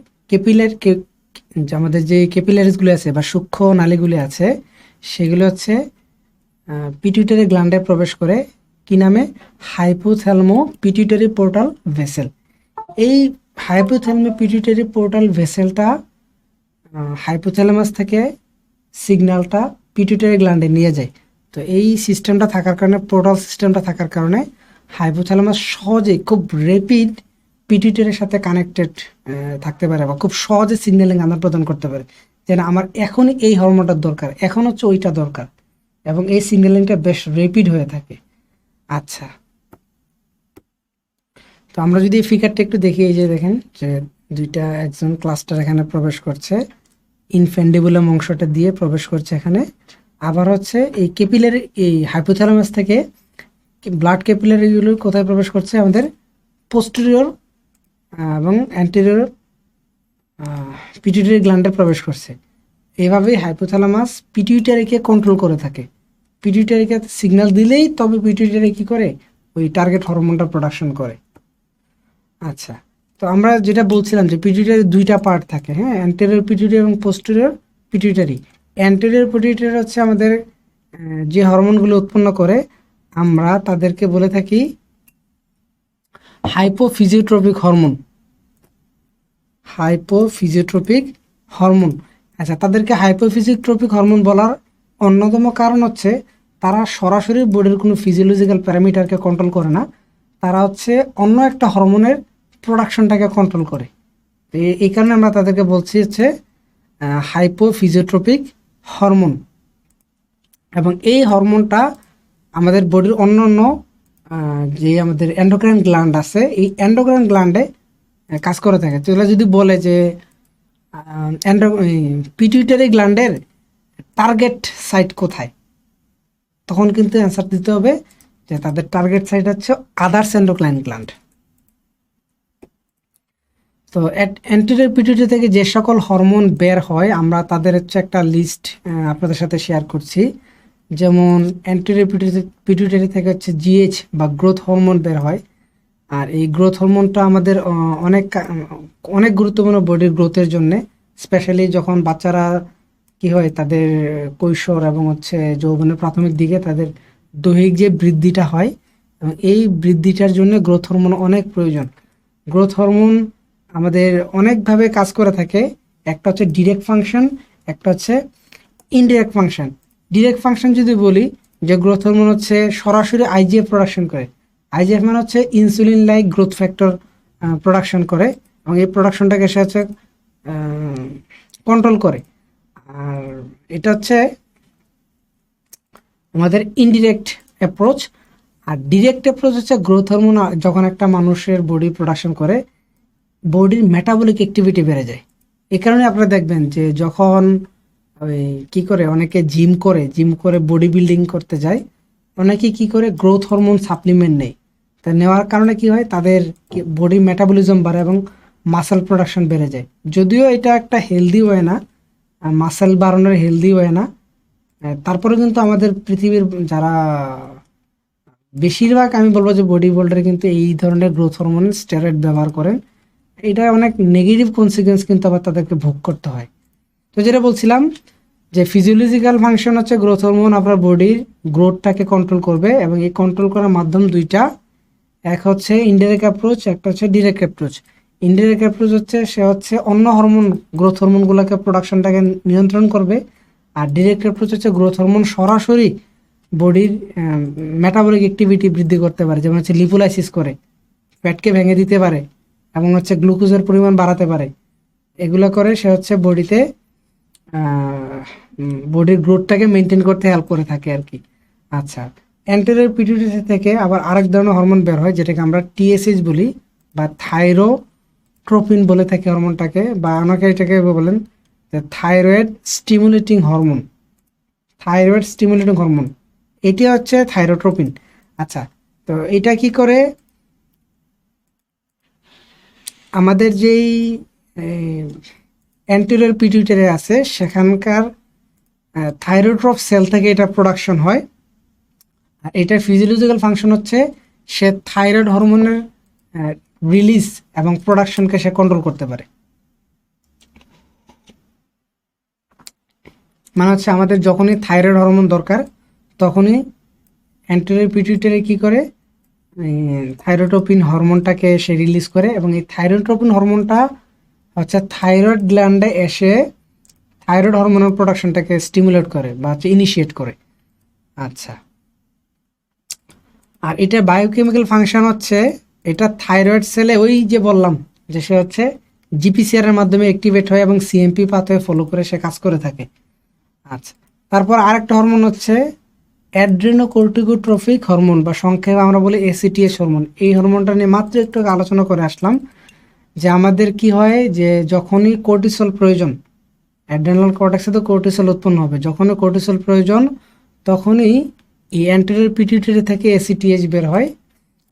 আমাদের যে ক্যাপিলারিসগুলো আছে বা সূক্ষ্ম নালীগুলি আছে সেগুলো হচ্ছে পিটুইটারি গ্ল্যান্ডে প্রবেশ করে, কি নামে, হাইপোথ্যালমো পিটুইটারি পোর্টাল ভেসেল। এই হাইপোথ্যালমো পিটুইটারি পোর্টাল ভেসেলটা হাইপোথ্যালামাস থেকে সিগন্যালটা পিটুইটারি গ্ল্যান্ডে নিয়ে যায়। তো এই সিস্টেমটা থাকার কারণে, পোর্টাল সিস্টেমটা থাকার কারণে হাইপোথ্যালামাস সহজেই খুব র্যাপিড পিটুইটারির সাথে কানেক্টেড থাকতে পারে বা খুব সহজে সিগন্যালিং আদান প্রদান করতে পারে, যেন আমার এখন এই হরমোনটার দরকার, এখন হচ্ছে ওইটা দরকার, এবং এই সিগন্যালিংটা বেশ র্যাপিড হয়ে থাকে। আচ্ছা, তো আমরা যদি এই ফিগারটা একটু দেখি, এই যে দেখেন যে দুইটা একজন ক্লাস্টার এখানে প্রবেশ করছে, ইনফ্যান্ডিবুলাম অংশটা দিয়ে প্রবেশ করছে এখানে। আবার হচ্ছে এই ক্যাপিলারি, এই হাইপোথ্যালামাস থেকে ব্লাড ক্যাপিলারিগুলো কোথায় প্রবেশ করছে, আমাদের পোস্টেরিয়র এবং অ্যান্টেরিয়র পিটুইটারি গ্ল্যান্ডে প্রবেশ করছে। এইভাবেই হাইপোথ্যালামাস পিটুইটারিকে কন্ট্রোল করে থাকে। পিটুইটারিকে সিগন্যাল দিলেই তবে পিটুইটারি কি করে, ওই টার্গেট হরমোনটা প্রোডাকশন করে। আচ্ছা, তো আমরা যেটা বলছিলাম যে পিটুইটারি দুইটা পার্ট থাকে, হ্যাঁ, অ্যান্টেরিয়র পিটুইটারি এবং পোস্টেরিয়র পিটুইটারি। অ্যান্টেরিয়র পিটুইটারি হচ্ছে আমাদের যে হরমোনগুলো উৎপন্ন করে, আমরা তাদেরকে বলে থাকি হাইপোফিজিওট্রপিক হরমোন। হাইপোফিজিওট্রপিক হরমোন। আচ্ছা, তাদেরকে হাইপোফিজিওট্রপিক হরমোন বলার অন্যতম কারণ হচ্ছে তারা সরাসরি বডির কোনো ফিজিওলজিক্যাল প্যারামিটারকে কন্ট্রোল করে না, তারা হচ্ছে অন্য একটা হরমোনের প্রোডাকশনটাকে কন্ট্রোল করে। এই কারণে আমরা তাদেরকে বলছি হচ্ছে হাইপোফিজিওট্রপিক হরমোন। এবং এই হরমোনটা আমাদের বডির অন্য অন্য যে আমাদের এন্ডোক্রাইন গ্ল্যান্ড আছে, এই এন্ডোক্রাইন গ্ল্যান্ডে কাজ করে থাকে। তো এগুলো যদি বলে যে পিটুইটারি গ্ল্যান্ডের টার্গেট সাইট কোথায়, তখন কিন্তু অ্যান্সার দিতে হবে যে তাদের টার্গেট সাইট হচ্ছে আদার্স এন্ডোক্রাইন গ্ল্যান্ড। তো অ্যান্টেরিয়র পিটুইটারি থেকে যে সকল হরমোন বের হয় আমরা তাদের হচ্ছে একটা লিস্ট আপনাদের সাথে শেয়ার করছি। যেমন অ্যান্টেরিয়র পিটুইটারি থেকে হচ্ছে জিএইচ বা গ্রোথ হরমোন বের হয়। আর এই গ্রোথ হরমোনটা আমাদের অনেক গুরুত্বপূর্ণ বডির গ্রোথের জন্যে, স্পেশালি যখন বাচ্চারা কি হয়, তাদের কৈশোর এবং হচ্ছে যৌবনের প্রাথমিক দিকে তাদের দৈহিক যে বৃদ্ধিটা হয়, এবং এই বৃদ্ধিটার জন্য গ্রোথ হরমোন অনেক প্রয়োজন। গ্রোথ হরমোন আমাদের অনেকভাবে কাজ করে থাকে। একটা হচ্ছে ডিরেক্ট ফাংশন, একটা হচ্ছে ইনডিরেক্ট ফাংশন। ডিরেক্ট ফাংশন যদি বলি, যে গ্রোথ হরমোন হচ্ছে সরাসরি আইজিএফ প্রোডাকশন করে। আইজিএফ মানে হচ্ছে insulin like growth factor production করে, এবং এই প্রোডাকশনটাকে সে হচ্ছে কন্ট্রোল করে। আর এটা হচ্ছে আমাদের ইনডিরেক্ট অ্যাপ্রোচ। আর ডিরেক্ট অ্যাপ্রোচ হচ্ছে গ্রোথ হরমোন যখন একটা মানুষের বডি প্রোডাকশন করে, বডির মেটাবলিক অ্যাক্টিভিটি বেড়ে যায়। এই কারণে আপনারা দেখবেন যে যখন ওই কী করে অনেকে জিম করে বডি বিল্ডিং করতে যায়, অনেকে কি করে গ্রোথ হরমোন সাপ্লিমেন্ট নেয়। তা নেওয়ার কারণে কি হয়, তাদের বডি মেটাবলিজম বাড়ে এবং মাসেল প্রোডাকশন বেড়ে যায়। যদিও এটা একটা হেলদি ওয়ে না, মাসেল বাড়ানোর হেলদি ওয়ে না, তারপরে কিন্তু আমাদের পৃথিবীর যারা বেশিরভাগ আমি বলবো যে বডি বিল্ডার কিন্তু এই ধরনের গ্রোথ হরমোন স্টেরয়েড ব্যবহার করেন। এটা অনেক নেগেটিভ কনসিকুয়েন্স কিন্তু আবার তাদেরকে ভোগ করতে হয়। তো যেটা বলছিলাম যে ফিজিওলজিক্যাল ফাংশন হচ্ছে গ্রোথ হরমোন আপনার বডির গ্রোথটাকে কন্ট্রোল করবে, এবং এই কন্ট্রোল করার মাধ্যম দুইটা, এক হচ্ছে ইনডাইরেক্ট অ্যাপ্রোচ, একটা হচ্ছে ডিরেক্ট অ্যাপ্রোচ। ইনডাইরেক্ট অ্যাপ্রোচ হচ্ছে সে হচ্ছে অন্য হরমোন গ্রোথ হরমোনগুলোকে প্রোডাকশনটাকে নিয়ন্ত্রণ করবে, আর ডিরেক্ট অ্যাপ্রোচ হচ্ছে গ্রোথ হরমোন সরাসরি বডির মেটাবলিক অ্যাক্টিভিটি বৃদ্ধি করতে পারে, যেমন হচ্ছে লিপোলাইসিস করে, ফ্যাটকে ভেঙে দিতে পারে, এবং হচ্ছে গ্লুকোজের পরিমাণ বাড়াতে পারে। এগুলো করে সে হচ্ছে বডিতে বডির গ্রোথটাকে মেনটেন করতে হেল্প করে থাকে আর কি। আচ্ছা, অ্যান্টেরিয়র পিটুইটারি থেকে আবার আরেক ধরনের হরমোন বের হয়, যেটাকে আমরা টিএসএইচ বলি বা থাইরোট্রপিন বলে থাকি হরমোনটাকে, বা অনেকে এটাকে বলেন যে thyroid stimulating hormone. Thyroid stimulating hormone এটি হচ্ছে থাইরোট্রপিন। আচ্ছা, তো এটা কি করে, আমাদের যেই অ্যান্টেরিয়র পিটুইটারি আছে সেখানকার থাইরোট্রপ সেল থেকে এটা প্রোডাকশন হয়। আর এটার ফিজিওলজিক্যাল ফাংশন হচ্ছে সে থাইরয়েড হরমোনের রিলিজ এবং প্রোডাকশনকে সে কন্ট্রোল করতে পারে। মানে হচ্ছে আমাদের যখনই থাইরয়েড হরমোন দরকার তখনই অ্যান্টেরিয়র পিটুইটারি কি করে, থাইরোট্রপিন হরমোনটাকে সে রিলিজ করে, এবং এই থাইরোট্রপিন হরমোনটা হচ্ছে থাইরয়েড গ্ল্যান্ডে এসে থাইরয়েড হরমোনের প্রোডাকশনটাকে স্টিমুলেট করে বা হচ্ছে ইনিশিয়েট করে। আচ্ছা, আর এটা বায়োকেমিক্যাল ফাংশন হচ্ছে এটা থাইরয়েড সেলে ওই যে বললাম যে সে হচ্ছে জিপিসিআর এর মাধ্যমে অ্যাক্টিভেট হয় এবং সিএমপি পাথওয়ে ফলো করে সে কাজ করে থাকে। আচ্ছা, তারপর আরেকটা হরমোন হচ্ছে অ্যাড্রেনোকর্টিকোট্রফিক হরমোন, বা সংক্ষেপে আমরা বলি এসিটিএস হরমোন। এই হরমোনটা নিয়ে মাত্র একটু আলোচনা করে আসলাম যে আমাদের কি হয় যে যখনই কোর্টিসল প্রয়োজন, অ্যাড্রেনাল কর্টেক্সে তো কোর্টিসল উৎপন্ন হবে, যখনই কোর্টিসল প্রয়োজন তখনই এই অ্যান্টেরিয়র পিটুইটারি থেকে এসিটিএস বের হয়,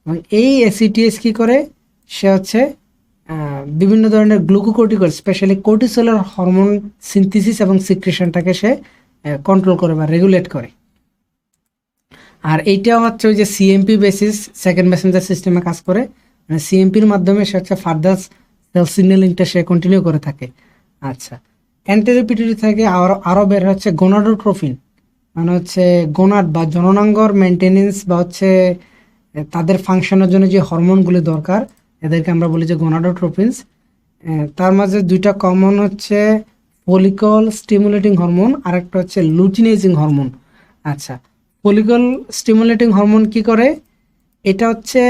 এবং এই এসিটিএস কি করে, সে হচ্ছে বিভিন্ন ধরনের গ্লুকোকর্টিকয়েড স্পেশালি কোর্টিসলের হরমোন সিনথেসিস এবং সিক্রেশনটাকে সে কন্ট্রোল করে বা রেগুলেট করে। আর এইটা হচ্ছে ওই যে সিএমপি বেসিস সেকেন্ড মেসেঞ্জার সিস্টেমে কাজ করে, মানে সিএমপির মাধ্যমে সে হচ্ছে ফার্দার সেল সিগন্যালিংটা সে কন্টিনিউ করে থাকে। আচ্ছা, অ্যান্টেরিয়র পিটুইটারি থেকে আরও বের হচ্ছে গোনাডোট্রোফিন, মানে হচ্ছে গোনাড বা জননাঙ্গর মেনটেনেন্স বা হচ্ছে তাদের ফাংশনের জন্য যে হরমোনগুলি দরকার এদেরকে আমরা বলি যে গোনাডোট্রোফিনস। তার মাঝে দুইটা কমন হচ্ছে ফলিকল স্টিমুলেটিং হরমোন, আর একটা হচ্ছে লুটিনাইজিং হরমোন। আচ্ছা, ফলিকল স্টিমুলেটিং হরমোন কি করে, এটা হচ্ছে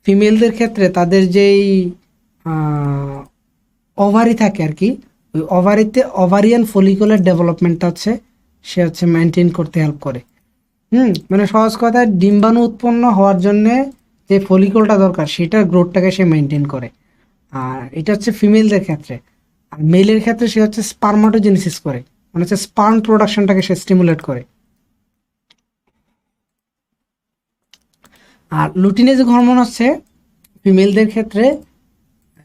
ফিমেলদের ক্ষেত্রে তাদের যেই ওভারি থাকে আর কি, ওই ওভারিতে ওভারিয়ান ফলিকলের ডেভেলপমেন্টটা হচ্ছে সে হচ্ছে মেনটেন করতে হেল্প করে। মানে সহজ কথায় ডিম্বাণু উৎপন্ন হওয়ার জন্য যে ফলিকলটা দরকার সেটার গ্রোথটাকে সে মেনটেন করে। আর এটা হচ্ছে ফিমেলদের ক্ষেত্রে। আর মেলের ক্ষেত্রে সে হচ্ছে স্পার্মাটোজেনেসিস করে, মানে হচ্ছে স্পার্ম প্রোডাকশনটাকে সে স্টিমুলেট করে। আর লুটিনেজিং হরমোন হচ্ছে ফিমেলদের ক্ষেত্রে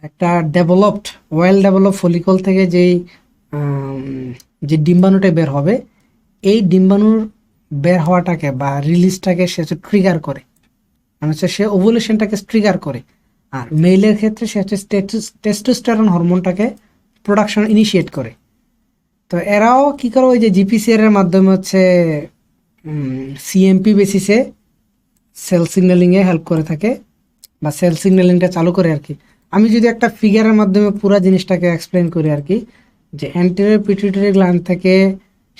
একটা ডেভেলপড ওয়েল ডেভেলপ ফলিকল থেকে যে ডিম্বাণুটা বের হবে, এই ডিম্বাণুর বের হওয়াটাকে বা রিলিজটাকে সে হচ্ছে ট্রিগার করে, মানে হচ্ছে সে ওভুলেশনটাকে ট্রিগার করে। আর মেলের ক্ষেত্রে সে হচ্ছে টেস্টোস্টেরন হরমোনটাকে প্রোডাকশন ইনিশিয়েট করে। তো এরাও কি করে, ওই যে জিপিসিআর এর মাধ্যমে হচ্ছে সিএমপি বেসিসে সেল সিগন্যালিংয়ে হেল্প করে থাকে বা সেল সিগন্যালিংটা চালু করে আর কি। আমি যদি একটা ফিগারের মাধ্যমে পুরো জিনিসটাকে এক্সপ্লেন করি আর কি, যে অ্যান্টেরিয়র পিটুইটারি গ্ল্যান্ড থেকে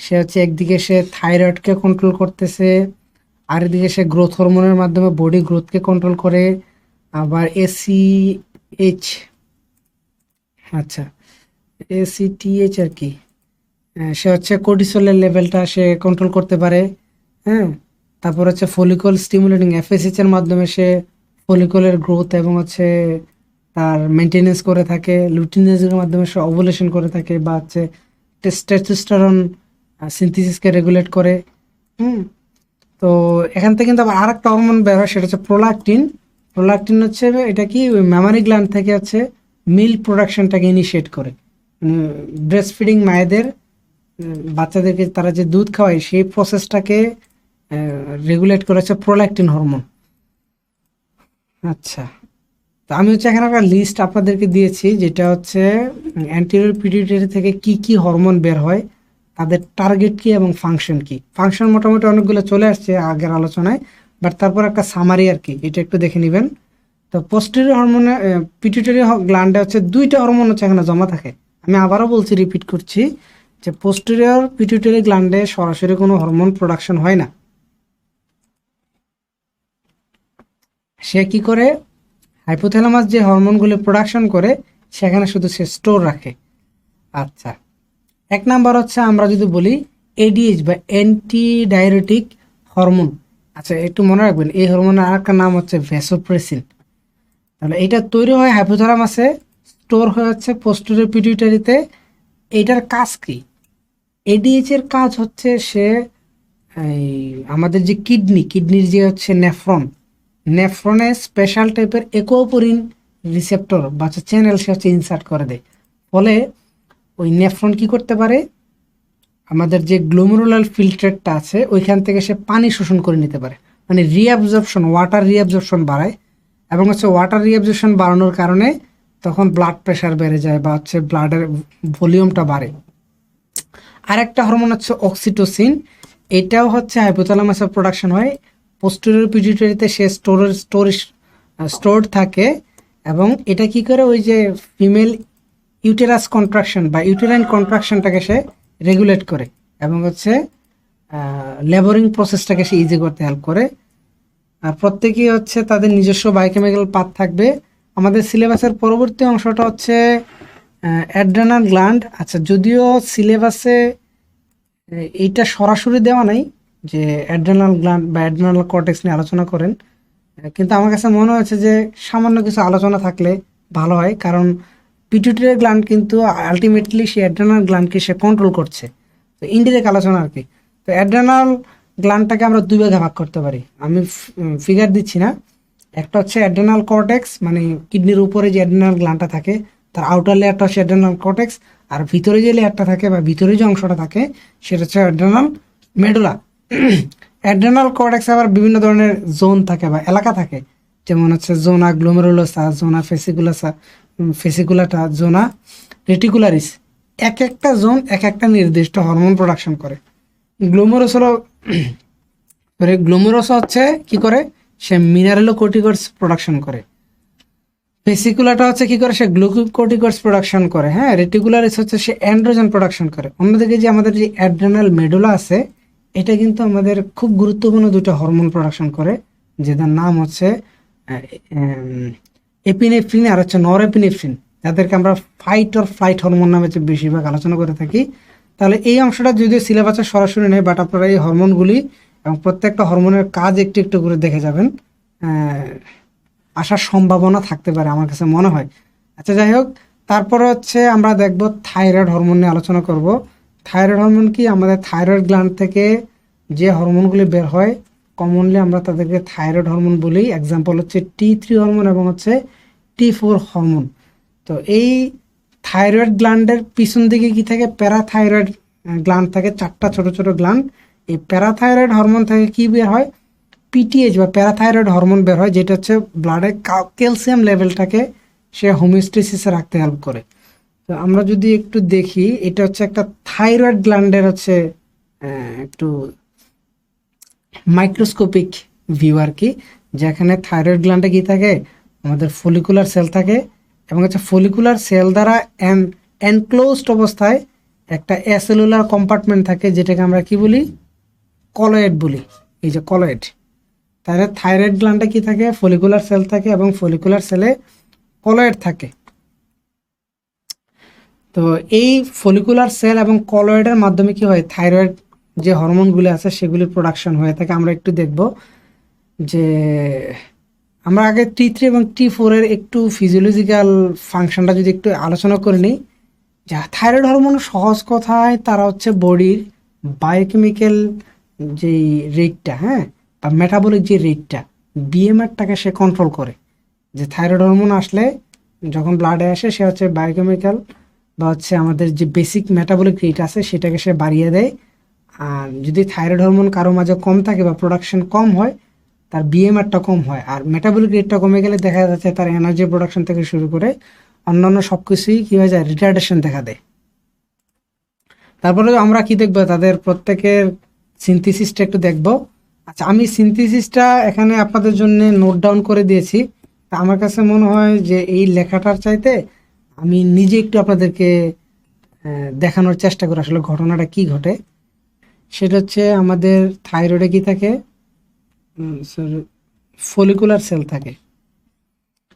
সে হচ্ছে একদিকে সে থাইরয়েডকে কন্ট্রোল করতেছে, আর এদিকে সে গ্রোথ হরমোনের মাধ্যমে বডি গ্রোথকে কন্ট্রোল করে। আবার এসিএইচ, আচ্ছা এসিটিএইচ আর কি, সে হচ্ছে কোর্টিসলের লেভেলটা সে কন্ট্রোল করতে পারে। হ্যাঁ, তারপর হচ্ছে ফলিকল স্টিমুলেটিং এফএসএইচ এর মাধ্যমে সে ফলিকলের গ্রোথ এবং হচ্ছে তার মেনটেনেন্স করে থাকে। লুটিনেজের মাধ্যমে সে ওভুলেশন করে থাকে, বা হচ্ছে টেস্টোস্টেরন সিনথেসিসকে রেগুলেট করে। হুম, তো এখান থেকে কিন্তু আবার আর একটা হরমোন বের হয়, সেটা হচ্ছে প্রোলাকটিন। প্রোলাকটিন হচ্ছে এটা কি ওই মেমারি গ্ল্যান্ড থেকে হচ্ছে মিল্ক প্রোডাকশনটাকে ইনিশিয়েট করে। ব্রেস্ট ফিডিং মায়েদের বাচ্চাদেরকে তারা যে দুধ খাওয়ায় সেই প্রসেসটাকে রেগুলেট করে হচ্ছে প্রোল্যাকটিন হরমোন। আচ্ছা, তো আমি হচ্ছে এখানে একটা লিস্ট আপনাদেরকে দিয়েছি, যেটা হচ্ছে অ্যান্টেরিয়র পিটুইটারি থেকে কি কি হরমোন বের হয়, তাদের টার্গেট কি এবং ফাংশন কি। ফাংশন মোটামুটি অনেকগুলো চলে আসছে আগের আলোচনায়, বাট তারপর একটা সামারি আর কি, এটা একটু দেখে নেবেন। তো পোস্টেরিয়র হরমোনে পিটুইটারি গ্ল্যান্ডে হচ্ছে দুইটা হরমোন হচ্ছে এখানে জমা থাকে। আমি আবারও বলছি, রিপিট করছি, যে পোস্টেরিয়র পিটুইটারি গ্ল্যান্ডে সরাসরি কোনো হরমোন প্রোডাকশন হয় না। সে কি করে, হাইপোথ্যালামাস যে হরমোনগুলো প্রোডাকশন করে সেখানে শুধু সে স্টোর রাখে। আচ্ছা, এক নাম্বার হচ্ছে আমরা যদি বলি এডিএইচ বা অ্যান্টি ডায়রেটিক হরমোন। আচ্ছা, একটু মনে রাখবেন এই হরমোনের আর একটা নাম হচ্ছে ভ্যাসোপ্রেসিন। তাহলে এটা তৈরি হয় হাইপোথ্যালামাসে, স্টোর হয়ে হচ্ছে পোস্টেরিয়র পিটুইটারিতে। এইটার কাজ কি? এডিএইচ এর কাজ হচ্ছে সে এই আমাদের যে কিডনির যে হচ্ছে নেফ্রনে স্পেশাল টাইপের একোপরিন রিসেপ্টর বা চ্যানেল সে হচ্ছে ইনসার্ট করে দেয়। ফলে ওই নেফ্রন কি করতে পারে, আমাদের যে গ্লোমেরুলার ফিল্ট্রেটটা আছে ওইখান থেকে সে পানি শোষণ করে নিতে পারে, মানে রিঅ্যাবজর্পশন, ওয়াটার রিঅ্যাবজর্পশন বাড়ায়। এবং হচ্ছে ওয়াটার রিঅ্যাবজর্পশন বাড়ানোর কারণে তখন ব্লাড প্রেশার বেড়ে যায় বা হচ্ছে ব্লাডের ভলিউমটা বাড়ে। আরেকটা হরমোন হচ্ছে অক্সিটোসিন, এটাও হচ্ছে হাইপোথ্যালামাসে প্রোডাকশন হয়। পোস্টেরিয়র পিটুইটারিতে সে স্টোরড থাকে, এবং এটা কি করে, ওই যে ফিমেল ইউটেরাস কন্ট্রাকশন বা ইউটেরাইন কন্ট্রাকশনটাকে সে রেগুলেট করে, এবং হচ্ছে লেবারিং প্রসেসটাকে সে ইজি করতে হেল্প করে। আর প্রত্যেকেই হচ্ছে তাদের নিজস্ব বায়োকেমিক্যাল পাথ থাকবে। আমাদের সিলেবাসের পরবর্তী অংশটা হচ্ছে অ্যাড্রেনাল গ্ল্যান্ড। আচ্ছা, যদিও সিলেবাসে এইটা সরাসরি দেওয়া নাই যে অ্যাড্রেনাল গ্ল্যান্ড বা অ্যাড্রেনাল কর্টেক্স নিয়ে আলোচনা করেন, কিন্তু আমার কাছে মনে হয়েছে যে সামান্য কিছু আলোচনা থাকলে ভালো হয়, কারণ পিটুইটারি গ্ল্যান্ড কিন্তু আলটিমেটলি সে অ্যাড্রেনাল গ্ল্যান্ডকে সে কন্ট্রোল করছে। তো ইনডিরেক্ট আলোচনা আর কি। তো অ্যাড্রেনাল গ্ল্যান্ডটাকে আমরা দুই ভাগে ভাগ করতে পারি, আমি ফিগার দিচ্ছি না। একটা হচ্ছে অ্যাড্রেনাল কর্টেক্স, মানে কিডনির উপরে যে অ্যাড্রেনাল গ্ল্যান্ডটা থাকে তার আউটার লেয়ারটা হচ্ছে অ্যাড্রেনাল কর্টেক্স, আর ভিতরে যে লেয়ারটা থাকে বা ভিতরে যে অংশটা থাকে সেটা হচ্ছে অ্যাড্রেনাল মেডুলা। অ্যাড্রেনাল কর্টেক্স আবার বিভিন্ন ধরনের জোন থাকে বা এলাকা থাকে, যেমন হচ্ছে জোনা গ্লোমেরুলোসা, জোনা ফেসিকুলাটা, জোনা রেটিকুলারিস। এক একটা জোন এক একটা নির্দিষ্ট হরমোন প্রোডাকশন করে। গ্লোমেরুলোস হলো গ্লোমেরুলোসা হচ্ছে কি করে, সে মিনারেলোকর্টিকয়েডস প্রোডাকশন করে। ভেসিকুলাটা হচ্ছে কি করে, সে গ্লুকোকর্টিকয়েডস প্রোডাকশন করে। হ্যাঁ, রেটিকুলারিস হচ্ছে সে অ্যান্ড্রোজেন প্রোডাকশন করে। অন্যদিকে যে আমাদের যে অ্যাড্রেনাল মেডুলা আছে, এটা কিন্তু আমাদের খুব গুরুত্বপূর্ণ দুটো হরমোন প্রোডাকশন করে, যেটার নাম হচ্ছে এপিনেফ্রিন আর হচ্ছে নরএপিনেফ্রিন, যাদেরকে আমরা ফাইট অর ফ্লাইট হরমোন নামে বেশিরভাগ আলোচনা করে থাকি। তাহলে এই অংশটা যদিও সিলেবাসে সরাসরি নেই, বাট আপনারা এই হরমোনগুলি এবং প্রত্যেকটা হরমোনের কাজ একটু একটু করে দেখে যাবেন, আসার সম্ভাবনা থাকতে পারে আমার কাছে মনে হয়। আচ্ছা, যাই হোক, তারপরে হচ্ছে আমরা দেখব থাইরয়েড হরমোন নিয়ে আলোচনা করব। থাইরয়েড হরমোন কি, আমাদের থাইরয়েড গ্ল্যান্ড থেকে যে হরমোনগুলি বের হয় কমনলি আমরা তাদেরকে থাইরয়েড হরমোন বলি। এক্সাম্পল হচ্ছে T3 হরমোন এবং হচ্ছে T4 হরমোন। তো এই থাইরয়েড গ্ল্যান্ডের পিছন দিকে কি থাকে, প্যারাথাইরয়েড গ্ল্যান্ড থাকে, চারটা ছোট ছোট গ্ল্যান্ড। এই প্যারাথাইরয়েড হরমোন থেকে কি বের হয়, পিটিএইচ বা প্যারাথাইরয়েড হরমোন বের হয়, যেটা হচ্ছে ব্লাডে ক্যালসিয়াম লেভেলটাকে সে হোমিওস্টেসিসে রাখতে হেল্প করে। তো আমরা যদি একটু দেখি, এটা হচ্ছে একটা থাইরয়েড গ্ল্যান্ডের হচ্ছে একটু মাইক্রোস্কোপিক ভিউ আর কি, যেখানে থাইরয়েড গ্ল্যান্ডে কি থাকে, আমাদের ফলিকুলার সেল থাকে, এবং হচ্ছে ফলিকুলার সেল দ্বারা এনক্লোজড অবস্থায় একটা অ্যাসেলুলার কম্পার্টমেন্ট থাকে যেটাকে আমরা কি বলি, কলয়েড বলি। এই যে কলয়েড, তাহলে থাইরয়েড গ্ল্যান্ডে কি থাকে, ফলিকুলার সেল থাকে এবং ফলিকুলার সেলে কলয়েড থাকে। তো এই ফলিকুলার সেল এবং কলয়েডের মাধ্যমে কি হয়, থাইরয়েড যে হরমোনগুলি আছে সেগুলি প্রোডাকশন হয়ে থাকে। আমরা একটু দেখব যে আমরা আগে T3 এবং T4 এর একটু ফিজিওলজিক্যাল ফাংশনটা যদি একটু আলোচনা করে নিই। যা থাইরয়েড হরমোন সহজ কথায় তারা হচ্ছে বডির বায়োকেমিক্যাল যেই রেটটা, হ্যাঁ, বা মেটাবলিক যে রেটটা, বিএমআরটাকে সে কন্ট্রোল করে। যে থাইরয়েড হরমোন আসলে যখন ব্লাডে আসে সে হচ্ছে বায়োকেমিক্যাল বা হচ্ছে আমাদের যে বেসিক মেটাবলিক রেট আছে সেটাকে সে বাড়িয়ে দেয়। আর যদি থাইরয়েড হরমোন কারো মাঝে কম থাকে বা প্রোডাকশন কম হয়, তার বিএমআরটা কম হয়। আর মেটাবলিক রেটটা কমে গেলে দেখা যাচ্ছে তার এনার্জি প্রোডাকশন থেকে শুরু করে অন্যান্য সব কিছুই কী হয়ে যায়, রিটার্ডেশন দেখা দেয়। তারপরে আমরা কি দেখবো, তাদের প্রত্যেকের সিনথেসিসটা একটু দেখব। আচ্ছা, আমি সিনথেসিসটা এখানে আপনাদের জন্য নোট ডাউন করে দিয়েছি। তা আমার কাছে মনে হয় যে এই লেখাটার চাইতে আমি নিজে একটু আপনাদেরকে দেখানোর চেষ্টা করি আসলে ঘটনাটা কি ঘটে। সেটা হচ্ছে আমাদের থাইরয়েডে কি থাকে, ফলিকুলার সেল থাকে।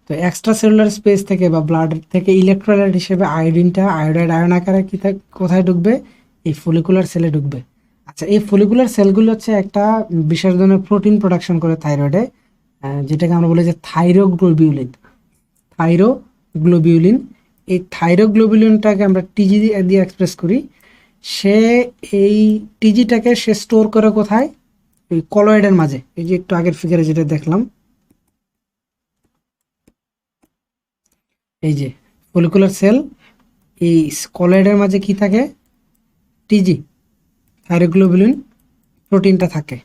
তো এক্সট্রা সেলুলার স্পেস থেকে বা ব্লাড থেকে ইলেকট্রোলাইট হিসেবে আয়োডাইড আয়ন আকারে কি কোথায় ঢুকবে, এই ফলিকুলার সেলে ঢুকবে। আচ্ছা, এই ফলিকুলার সেলগুলো হচ্ছে একটা বিশেষ ধরনের প্রোটিন প্রোডাকশন করে থাইরয়েডে, যেটাকে আমরা বলি যে থাইরোগ্লোবিউলিন। এই থাইরোগ্লোবিউলিনটাকে আমরা টিজি দিয়ে এক্সপ্রেস করি। সে এই টিজিটাকে সে স্টোর করে কোথায়, এই কলয়েডের মাঝে। এই যে একটু আগের ফিগারে যেটা দেখলাম, এই যে ফলিকুলার সেল, এই কলয়েডের মাঝে কি থাকে, টিজি, থাইরোগ্লোবিউলিন প্রোটিনটা থাকে।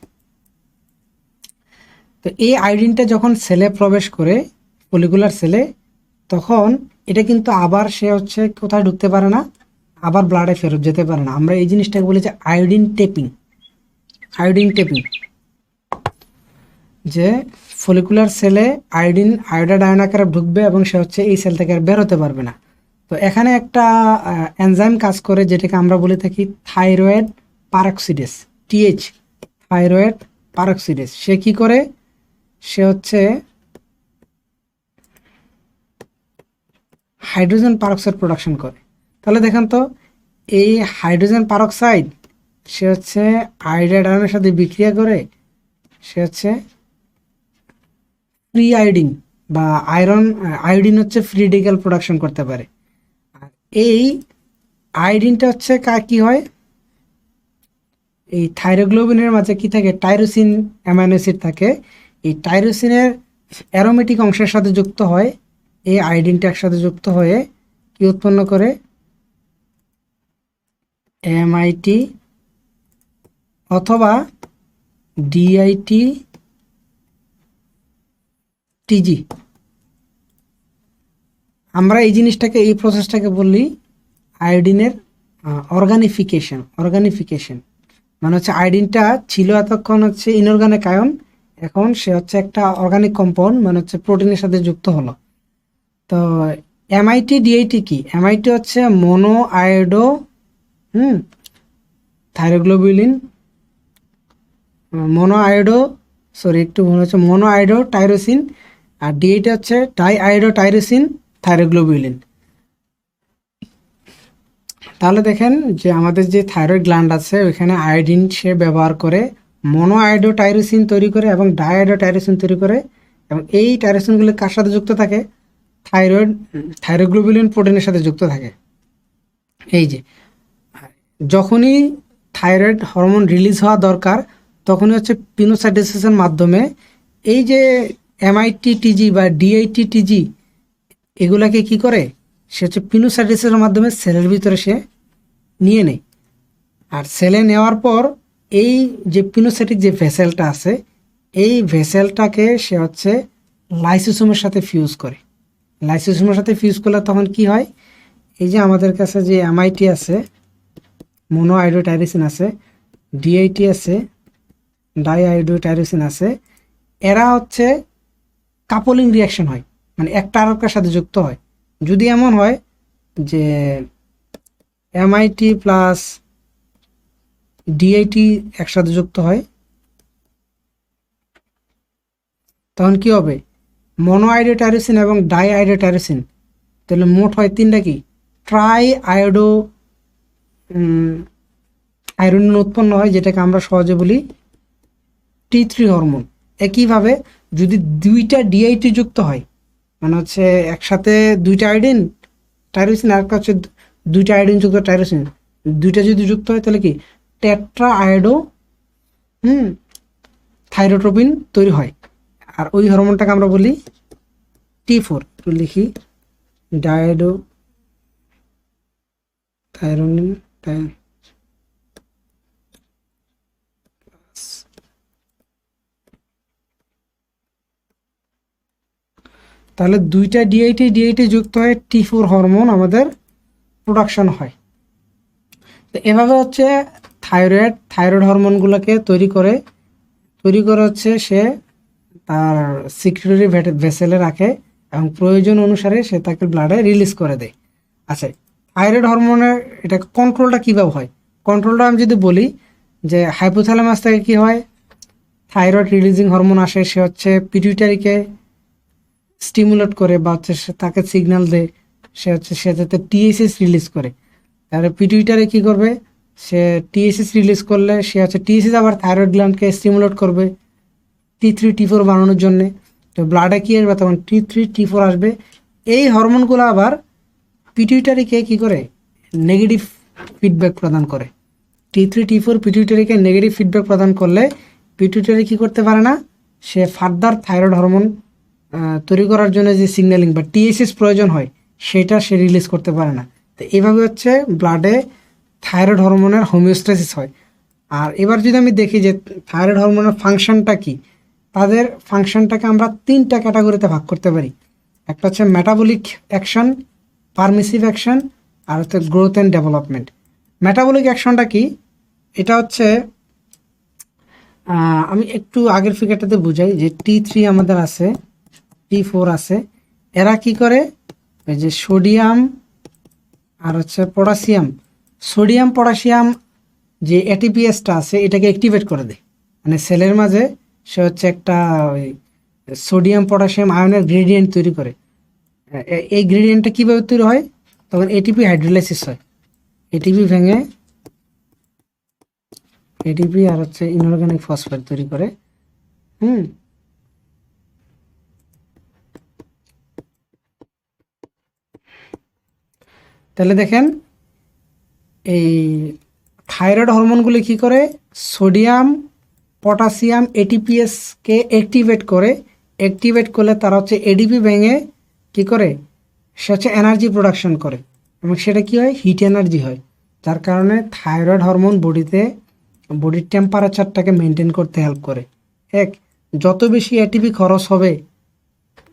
তো এই আয়োডিনটা যখন সেলে প্রবেশ করে, ফলিকুলার সেলে, তখন এটা কিন্তু আবার সে হচ্ছে কোথায় ঢুকতে পারে না, আবার ব্লাডে ফেরত যেতে পারে না। আমরা এই জিনিসটাকে বলি যে আয়োডিন টেপিং। যে ফলিকুলার সেলে আয়োডাইড আয়ন আকারে ঢুকবে এবং সে হচ্ছে এই সেল থেকে আর বের হতে পারবে না। তো এখানে একটা এনজাইম কাজ করে যেটাকে আমরা বলে থাকি thyroid peroxidase, TH, thyroid peroxidase. সে কি করে, সে হচ্ছে হাইড্রোজেন পারক্সাইড প্রোডাকশন করে। তাহলে দেখেন তো, এই হাইড্রোজেন পারক্সাইড সে হচ্ছে আয়োডাইড আয়নের সাথে বিক্রিয়া করে সে হচ্ছে ফ্রি আয়োডিন বা আয়োডিন হচ্ছে ফ্রি রেডিক্যাল প্রোডাকশন করতে পারে। আর এই আয়োডিনটা হচ্ছে কি হয়, এই থাইরোগ্লোবিনের মাঝে কি থাকে, টাইরোসিন অ্যামাইনো অ্যাসিড থাকে। এই টাইরোসিনের অ্যারোমেটিক অংশের সাথে যুক্ত হয় এই আয়োডিনটা, একসাথে যুক্ত হয়ে কি উৎপন্ন করে, এমআইটি অথবা ডিআইটি টিজি। আমরা এই জিনিসটাকে, এই প্রসেসটাকে বলি আয়োডিনের অর্গানিফিকেশন। মানে হচ্ছে আয়োডিনটা ছিল এতক্ষণ হচ্ছে ইনঅর্গানিক আয়ন, এখন সে হচ্ছে একটা অর্গানিক কম্পাউন্ড, মানে হচ্ছে প্রোটিনের সাথে যুক্ত হলো। তো এমআইটি ডিআইটি কি, এমআইটি হচ্ছে মনো আয়োডো থাইরোগ্লোবিউলিন, মনো আয়োডো টাইরোসিন, আর ডিআইটি হচ্ছে ডাই আয়োডো টাইরোসিন থাইরোগ্লোবিউলিন। তাহলে দেখেন যে আমাদের যে থাইরয়েড গ্ল্যান্ড আছে ওইখানে আয়োডিন সে ব্যবহার করে মনো আয়োডো টাইরোসিন তৈরি করে এবং ডাই আয়োডো টাইরোসিন তৈরি করে, এবং এই টাইরোসিনগুলো কার সাথে যুক্ত থাকে, থাইরোগ্লোবিউলিন প্রোটিনের সাথে যুক্ত থাকে। এই যে যখনই থাইরয়েড হরমোন রিলিজ হওয়া দরকার তখনই হচ্ছে পিনোসাইটোসিসের মাধ্যমে এই যে এমআইটি টিজি বা ডিআইটি টিজি এগুলাকে কি করে, সে হচ্ছে পিনোসাইটোসিসের মাধ্যমে সেলের ভিতরে সে নিয়ে নেয়। আর সেলে নেওয়ার পর এই যে পিনোসাইটিক যে ভেসেলটা আছে এই ভেসেলটাকে সে হচ্ছে লাইসোসোমের সাথে ফিউজ করে। লাইসোসোমের সাথে ফিউজ করলে তখন কি হয়, এই যে আমাদের কাছে যে এমআইটি আছে, মনো আয়োডো টাইরোসিন আছে, ডিআইটি আছে, ডাই আয়োডো টাইরোসিন আছে, এরা হচ্ছে কাপলিং রিয়াকশন হয়, মানে একটা আরেকটার সাথে যুক্ত হয়। যদি এমন হয় যে এমআইটি প্লাস ডিআইটি একসাথে যুক্ত হয়, তখন কি হবে, মনো আয়োডোটাইরোসিন এবং ডাই আয়োডোটাইরোসিন, তাহলে মোট হয় তিনটা কি, ট্রাই আয়োডো আয়রন উৎপন্ন হয়, যেটাকে আমরা সহজে বলি T3 হরমোন। একইভাবে যদি দুইটা ডিআইটি যুক্ত হয়, মানে হচ্ছে একসাথে দুইটা আয়োডিন টাইরোসিন আর একটা হচ্ছে দুইটা আয়োডিন যুক্ত টাইরোসিন, দুইটা যদি যুক্ত হয় তাহলে কি টেট্রা আয়োডো থাইরোট্রপিন তৈরি হয়। আর ওই হরমোনটাকে আমরা বলি T4, একটু লিখি, ডায়োডো থাইরোনিন। তাহলে দুইটা ডিআইটি যুক্ত হয়ে T4 হরমোন আমাদের প্রোডাকশন হয়। তো এভাবে হচ্ছে থাইরয়েড হরমোনগুলোকে তৈরি করে হচ্ছে সে তার সিক্রেটরি ভেসেলে রাখে এবং প্রয়োজন অনুসারে সে তাকে ব্লাডে রিলিজ করে দেয়। আচ্ছা, থাইরয়েড হরমোনের এটা কন্ট্রোলটা কীভাবে হয়, কন্ট্রোলটা আমি যদি বলি যে হাইপোথ্যালামাস থেকে কী হয়, থাইরয়েড রিলিজিং হরমোন আসে, সে হচ্ছে পিটুইটারিকে স্টিমুলেট করে বা হচ্ছে তাকে সিগন্যাল দেয়, সে যাতে টিএসএস রিলিজ করে। তাহলে পিটুইটারি কী করবে, সে টিএসএস রিলিজ করলে সে হচ্ছে টিএসএস আবার থাইরয়েড গ্ল্যান্ডকে স্টিমুলেট করবে T3 T4 বানানোর জন্যে। তো ব্লাডে কী আসবে, তখন T3 T4 আসবে। এই হরমোনগুলো আবার পিটুইটারিকে কী করে, নেগেটিভ ফিডব্যাক প্রদান করে। T3 T4 পিটুইটারিকে নেগেটিভ ফিডব্যাক প্রদান করলে পিটুইটারি কী করতে পারে না, সে ফার্দার থাইরয়েড হরমোন তৈরি করার জন্য যে সিগন্যালিং বা টিএসএস প্রয়োজন হয় সেটা সে রিলিজ করতে পারে না। তো এইভাবে হচ্ছে ব্লাডে থাইরয়েড হরমোনের হোমিওস্ট্যাসিস হয়। আর এবার যদি আমি দেখি যে থাইরয়েড হরমোনের ফাংশনটা কি, তাদের ফাংশনটাকে আমরা তিনটা ক্যাটাগরিতে ভাগ করতে পারি। একটা হচ্ছে মেটাবলিক অ্যাকশন, পারমিসিভ অ্যাকশন, আর হচ্ছে গ্রোথ অ্যান্ড ডেভেলপমেন্ট। মেটাবলিক অ্যাকশনটা কি, এটা হচ্ছে আমি একটু আগের ফিগারটাতে বুঝাই যে T3 আমাদের আছে, T4 আছে, এরা কি করে, এই যে সোডিয়াম আর হচ্ছে পটাশিয়াম, সোডিয়াম পটাশিয়াম যে এটিপিএসটা আছে এটাকে অ্যাক্টিভেট করে দেয়, মানে সেলের মাঝে সে হচ্ছে একটা ওই সোডিয়াম পটাশিয়াম আয়নের গ্রেডিয়েন্ট তৈরি করে। এই গ্রেডিয়েন্টটা কীভাবে তৈরি হয়, তখন এটিপি হাইড্রোলাইসিস হয়, এটিপি ভেঙে এটিপি আর হচ্ছে ইনঅর্গানিক ফসফেট তৈরি করে। তাহলে দেখেন এই থাইরয়েড হরমোনগুলি কী করে, সোডিয়াম পটাশিয়াম এটিপিএসকে অ্যাক্টিভেট করলে তারা হচ্ছে এডিপি ভেঙে কী করে, সে হচ্ছে এনার্জি প্রোডাকশন করে এবং সেটা কী হয়, হিট এনার্জি হয়, যার কারণে থাইরয়েড হরমোন বডির টেম্পারেচারটাকে মেনটেন করতে হেল্প করে। যত বেশি এটিপি খরচ হবে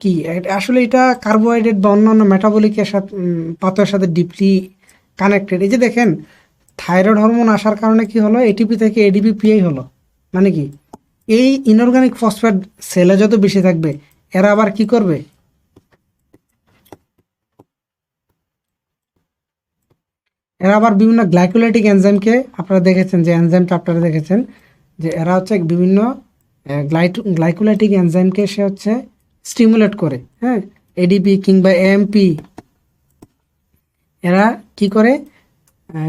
কি, আসলে এটা কার্বোহাইড্রেট বা অন্যান্য মেটাবলিকের সাথে পাথরের সাথে ডিপলি কানেক্টেড। এই যে দেখেন থাইরয়েড হরমোন আসার কারণে কি হলো, এটিপি থেকে এডিপি পিআই হলো, মানে কি এই ইনঅর্গানিক ফসফেট সেলে যত বেশি থাকবে এরা আবার কি করবে, এরা আবার বিভিন্ন গ্লাইকোলাইটিক এনজাইমকে, আপনারা দেখেছেন যে এনজাইমটা আপনারা দেখেছেন যে এরা হচ্ছে বিভিন্ন গ্লাইকোলাইটিক এনজাইমকে সে হচ্ছে স্টিমুলেট করে, এডিপি কিংবা এএমপি এরা কি করে,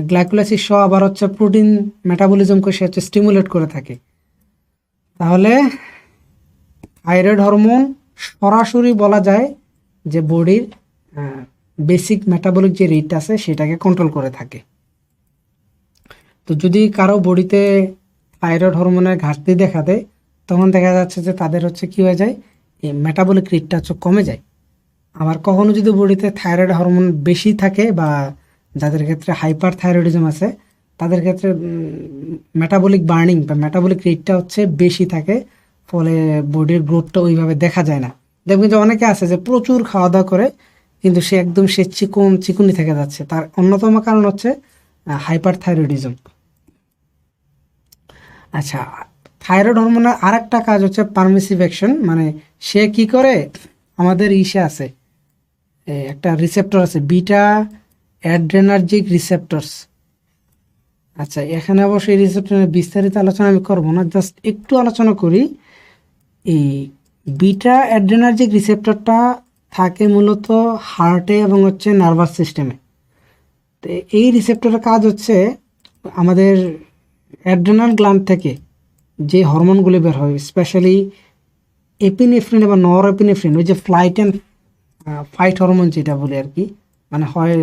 গ্লাইকোলাইসিস সহ আবার হচ্ছে প্রোটিন মেটাবলিজমকে সে হচ্ছে স্টিমুলেট করে থাকে। তাহলে থাইরয়েড হরমোন সরাসরি বলা যায় যে বডির বেসিক মেটাবলিক যে রেট আছে সেটাকে কন্ট্রোল করে থাকে। তো যদি কারো বডিতে থাইরয়েড হরমোনের ঘাটতি দেখা দেয় তখন দেখা যাচ্ছে যে তাদের হচ্ছে কী হয়ে যায়, এই মেটাবলিক রেটটা হচ্ছে কমে যায়। আবার কখনো যদি বডিতে থাইরয়েড হরমোন বেশি থাকে বা যাদের ক্ষেত্রে হাইপার থাইরয়েডিজম আছে তাদের ক্ষেত্রে মেটাবলিক বার্নিং বা মেটাবলিক রেটটা হচ্ছে বেশি থাকে, ফলে বডির গ্রোথটা ওইভাবে দেখা যায় না। দেখবেন যে অনেকে আছে যে প্রচুর খাওয়া দাওয়া করে কিন্তু সে চিকুনি থেকে যাচ্ছে, তার অন্যতম কারণ হচ্ছে হাইপার থাইরয়েডিজম। আচ্ছা, থাইরয়েড হরমোনের আর একটা কাজ হচ্ছে পারমিসিভ অ্যাকশন, মানে সে কি করে, আমাদের ইসে আছে একটা রিসেপ্টর আছে বিটা অ্যাড্রেনার্জিক রিসেপ্টরস। আচ্ছা, এখানে অবশ্যই রিসেপ্টরের বিস্তারিত আলোচনা আমি করব না, জাস্ট একটু আলোচনা করি। এই বিটা অ্যাড্রেনার্জিক রিসেপ্টরটা থাকে মূলত হার্টে এবং হচ্ছে নার্ভাস সিস্টেমে। তো এই রিসেপ্টরের কাজ হচ্ছে আমাদের অ্যাড্রেনাল গ্ল্যান্ড থেকে যে হরমোনগুলি বের হয়, স্পেশালি এপিনেফ্রিন এবং নর এপিনেফ্রিন, ওই যে ফ্লাইট অ্যান্ড ফাইট হরমোন যেটা বলি আর কি, মানে হয়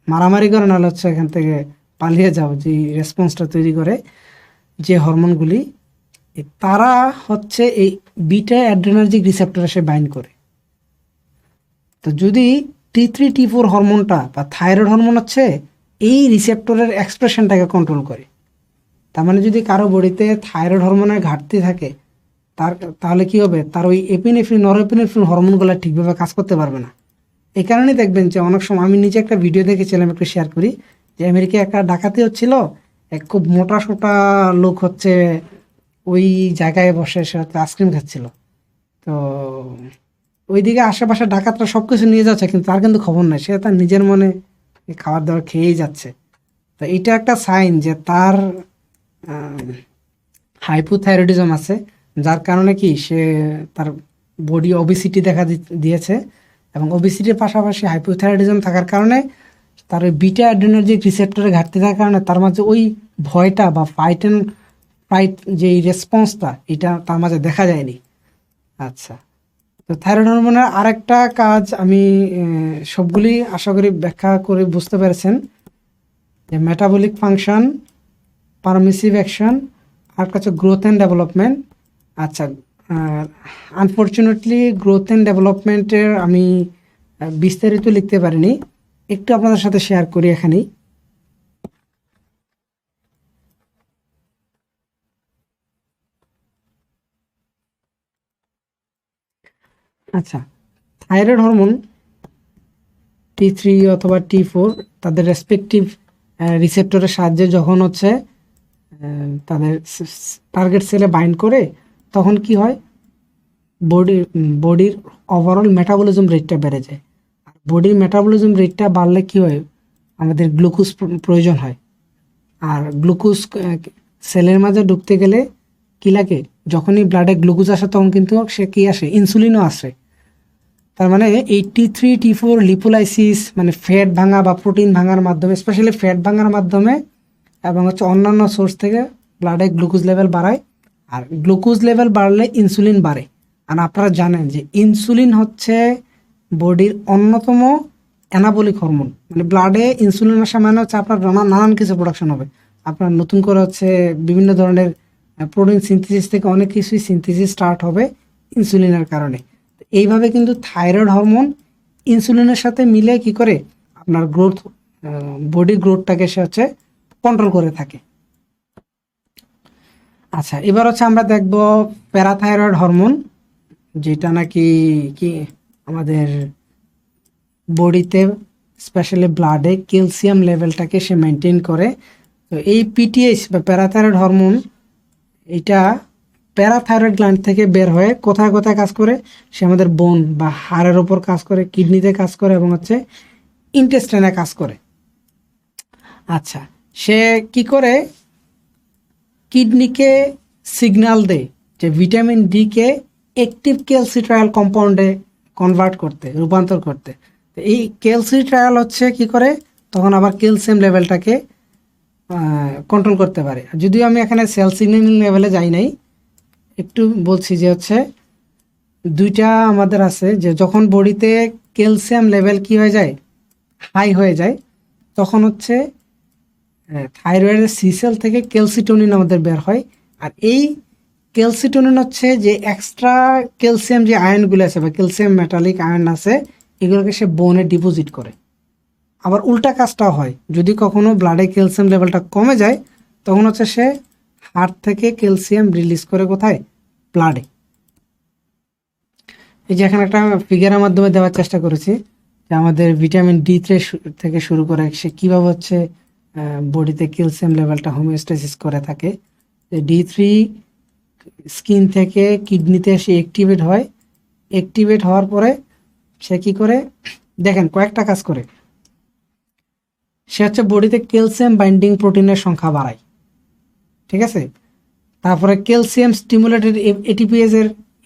মারামারি করে নাহলে হচ্ছে এখান থেকে পালিয়ে যাও, যে রেসপন্সটা তৈরি করে যে হরমোনগুলি, তারা হচ্ছে এই বিটা অ্যাড্রেনার্জিক রিসেপ্টর এসে বাইন্ড করে। তো যদি T3 T4 হরমোনটা বা থাইরয়েড হরমোন হচ্ছে এই রিসেপ্টরের এক্সপ্রেশনটাকে কন্ট্রোল করে। তার মানে যদি কারো বডিতে থাইরয়েড হরমোনের ঘাটতি থাকে তাহলে কি হবে, তার ওই এপিনেফ্রিন নরএপিনেফ্রিন হরমোনগুলো ঠিকভাবে কাজ করতে পারবে না। এই কারণেই দেখবেন যে অনেক সময়, আমি নিজে একটা ভিডিও দেখেছিলাম, একটু শেয়ার করি, যে আমেরিকায় একটা ডাকাতি হচ্ছিল, এক খুব মোটা সোটা লোক হচ্ছে ওই জায়গায় বসে সে হচ্ছে আইসক্রিম খাচ্ছিল। তো ওইদিকে আশেপাশে ডাকাতরা সব কিছু নিয়ে যাচ্ছে, কিন্তু তার কিন্তু খবর নাই, সে তার নিজের মনে খাবার দাবার খেয়েই যাচ্ছে। তো এটা একটা সাইন যে তার হাইপোথাইরয়েডিজম আছে, যার কারণে কি সে তার বডি ওবেসিটি দেখা দিয়েছে, এবং ওবেসিটির পাশাপাশি হাইপোথাইরয়েডিজম থাকার কারণে তার ওই বিটা অ্যাড্রেনার্জিক রিসেপ্টরে ঘাটতি থাকার কারণে তার মাঝে ওই ভয়টা বা ফাইট যে রেসপন্সটা, এটা তার মাঝে দেখা যায়নি। আচ্ছা, তো থাইরয়েড হরমোনের আরেকটা কাজ আমি সবগুলি আশা করি ব্যাখ্যা করে বুঝতে পেরেছেন, যে মেটাবলিক ফাংশন, পারমিসিভ অ্যাকশন, আর কাছে গ্রোথ অ্যান্ড ডেভেলপমেন্ট। আচ্ছা, আনফর্চুনেটলি গ্রোথ অ্যান্ড ডেভেলপমেন্টের আমি বিস্তারিত লিখতে পারিনি, একটু আপনাদের সাথে শেয়ার করি এখানেই। আচ্ছা, থাইরয়েড হরমোন T3 অথবা T4 তাদের রেসপেক্টিভ রিসেপ্টরের সাহায্যে যখন হচ্ছে তাদের টার্গেট সেলে বাইন্ড করে, তখন কি হয়, বডির ওভারঅল মেটাবলিজম রেটটা বেড়ে যায়। আর বডির মেটাবলিজম রেটটা বাড়লে কি হয়, আমাদের গ্লুকোজ প্রয়োজন হয়। আর গ্লুকোজ সেলের মাঝে ঢুকতে গেলে কি লাগে, যখনই ব্লাডে গ্লুকোজ আসে তখন কিন্তু সে কি আসে, ইনসুলিনও আসে। তার মানে এই T3 T4 লিপোলাইসিস মানে ফ্যাট ভাঙা বা প্রোটিন ভাঙার মাধ্যমে, স্পেশালি ফ্যাট ভাঙার মাধ্যমে এবং হচ্ছে অন্যান্য সোর্স থেকে ব্লাডে গ্লুকোজ লেভেল বাড়ায়। আর গ্লুকোজ লেভেল বাড়লে ইনসুলিন বাড়ে। আর আপনারা জানেন যে ইনসুলিন হচ্ছে বডির অন্যতম অ্যানাবলিক হরমোন, মানে ব্লাডে ইনসুলিন আসা মানে হচ্ছে আপনার নানান কিছু প্রোডাকশন হবে, আপনার নতুন করে হচ্ছে বিভিন্ন ধরনের প্রোটিন সিনথেসিস থেকে অনেক কিছুই সিনথেসিস স্টার্ট হবে ইনসুলিনের কারণে। এইভাবে কিন্তু থাইরয়েড হরমোন ইনসুলিনের সাথে মিলে কি করে আপনার গ্রোথ, বডি গ্রোথটাকে সে হচ্ছে কন্ট্রোল করে থাকে। আচ্ছা, এবার হচ্ছে আমরা দেখব প্যারাথাইরয়েড হরমোন, যেটা নাকি কি আমাদের বডিতে স্পেশালি ব্লাডে ক্যালসিয়াম লেভেলটাকে সে মেনটেন করে। তো এই পিটিএইচ বা প্যারাথাইরয়েড হরমোন, এটা প্যারাথাইরয়েড গ্ল্যান্ড থেকে বের হয়ে কোথায় কোথায় কাজ করে, সে আমাদের বোন বা হাড়ের ওপর কাজ করে, কিডনিতে কাজ করে এবং হচ্ছে ইন্টেস্টাইনে কাজ করে। আচ্ছা, সে কি করে, কিডনিকে সিগন্যাল দেয় যে ভিটামিন ডি কে অ্যাক্টিভ ক্যালসিট্রায়াল কম্পাউন্ডে কনভার্ট করতে, রূপান্তর করতে। তো এই ক্যালসিট্রায়াল হচ্ছে কি করে, তখন আবার ক্যালসিয়াম লেভেলটাকে কন্ট্রোল করতে পারে। যদিও আমি এখানে সেল সিগন্যালিং লেভেলে যাই নাই, একটু বলছি যে হচ্ছে দুইটা আমাদের আছে, যে যখন বডিতে ক্যালসিয়াম লেভেল কি হয়ে যায়, হাই হয়ে যায়, তখন হচ্ছে থাইরয়েডের সি সেল থেকে ক্যালসিটোনিন আমাদের বের হয়। আর এই ক্যালসিটোনিন হচ্ছে যে এক্সট্রা ক্যালসিয়াম যে আয়নগুলো আছে বা ক্যালসিয়াম মেটালিক আয়ন আছে, এগুলোকে সে বোনে ডিপোজিট করে। আবার উল্টা কাজটাও হয়, যদি কখনো ব্লাডে ক্যালসিয়াম লেভেলটা কমে যায়, তখন হচ্ছে সে হার্ট থেকে ক্যালসিয়াম রিলিজ করে কোথায়, ব্লাডে। এই যে এখানে একটা ফিগারের মাধ্যমে দেওয়ার চেষ্টা করেছি যে আমাদের ভিটামিন ডি থেকে শুরু করে সে কীভাবে হচ্ছে বডিতে ক্যালসিয়াম লেভেলটা হোমিওস্ট্যাসিস করে থাকে। D3 স্কিন থেকে কিডনিতে সে অ্যাক্টিভেট হওয়ার পরে সে কি করে, দেখেন কয়েকটা কাজ করে। সে হচ্ছে বডিতে ক্যালসিয়াম বাইন্ডিং প্রোটিনের সংখ্যা বাড়ায়, ঠিক আছে। তারপরে ক্যালসিয়াম স্টিমুলেটেড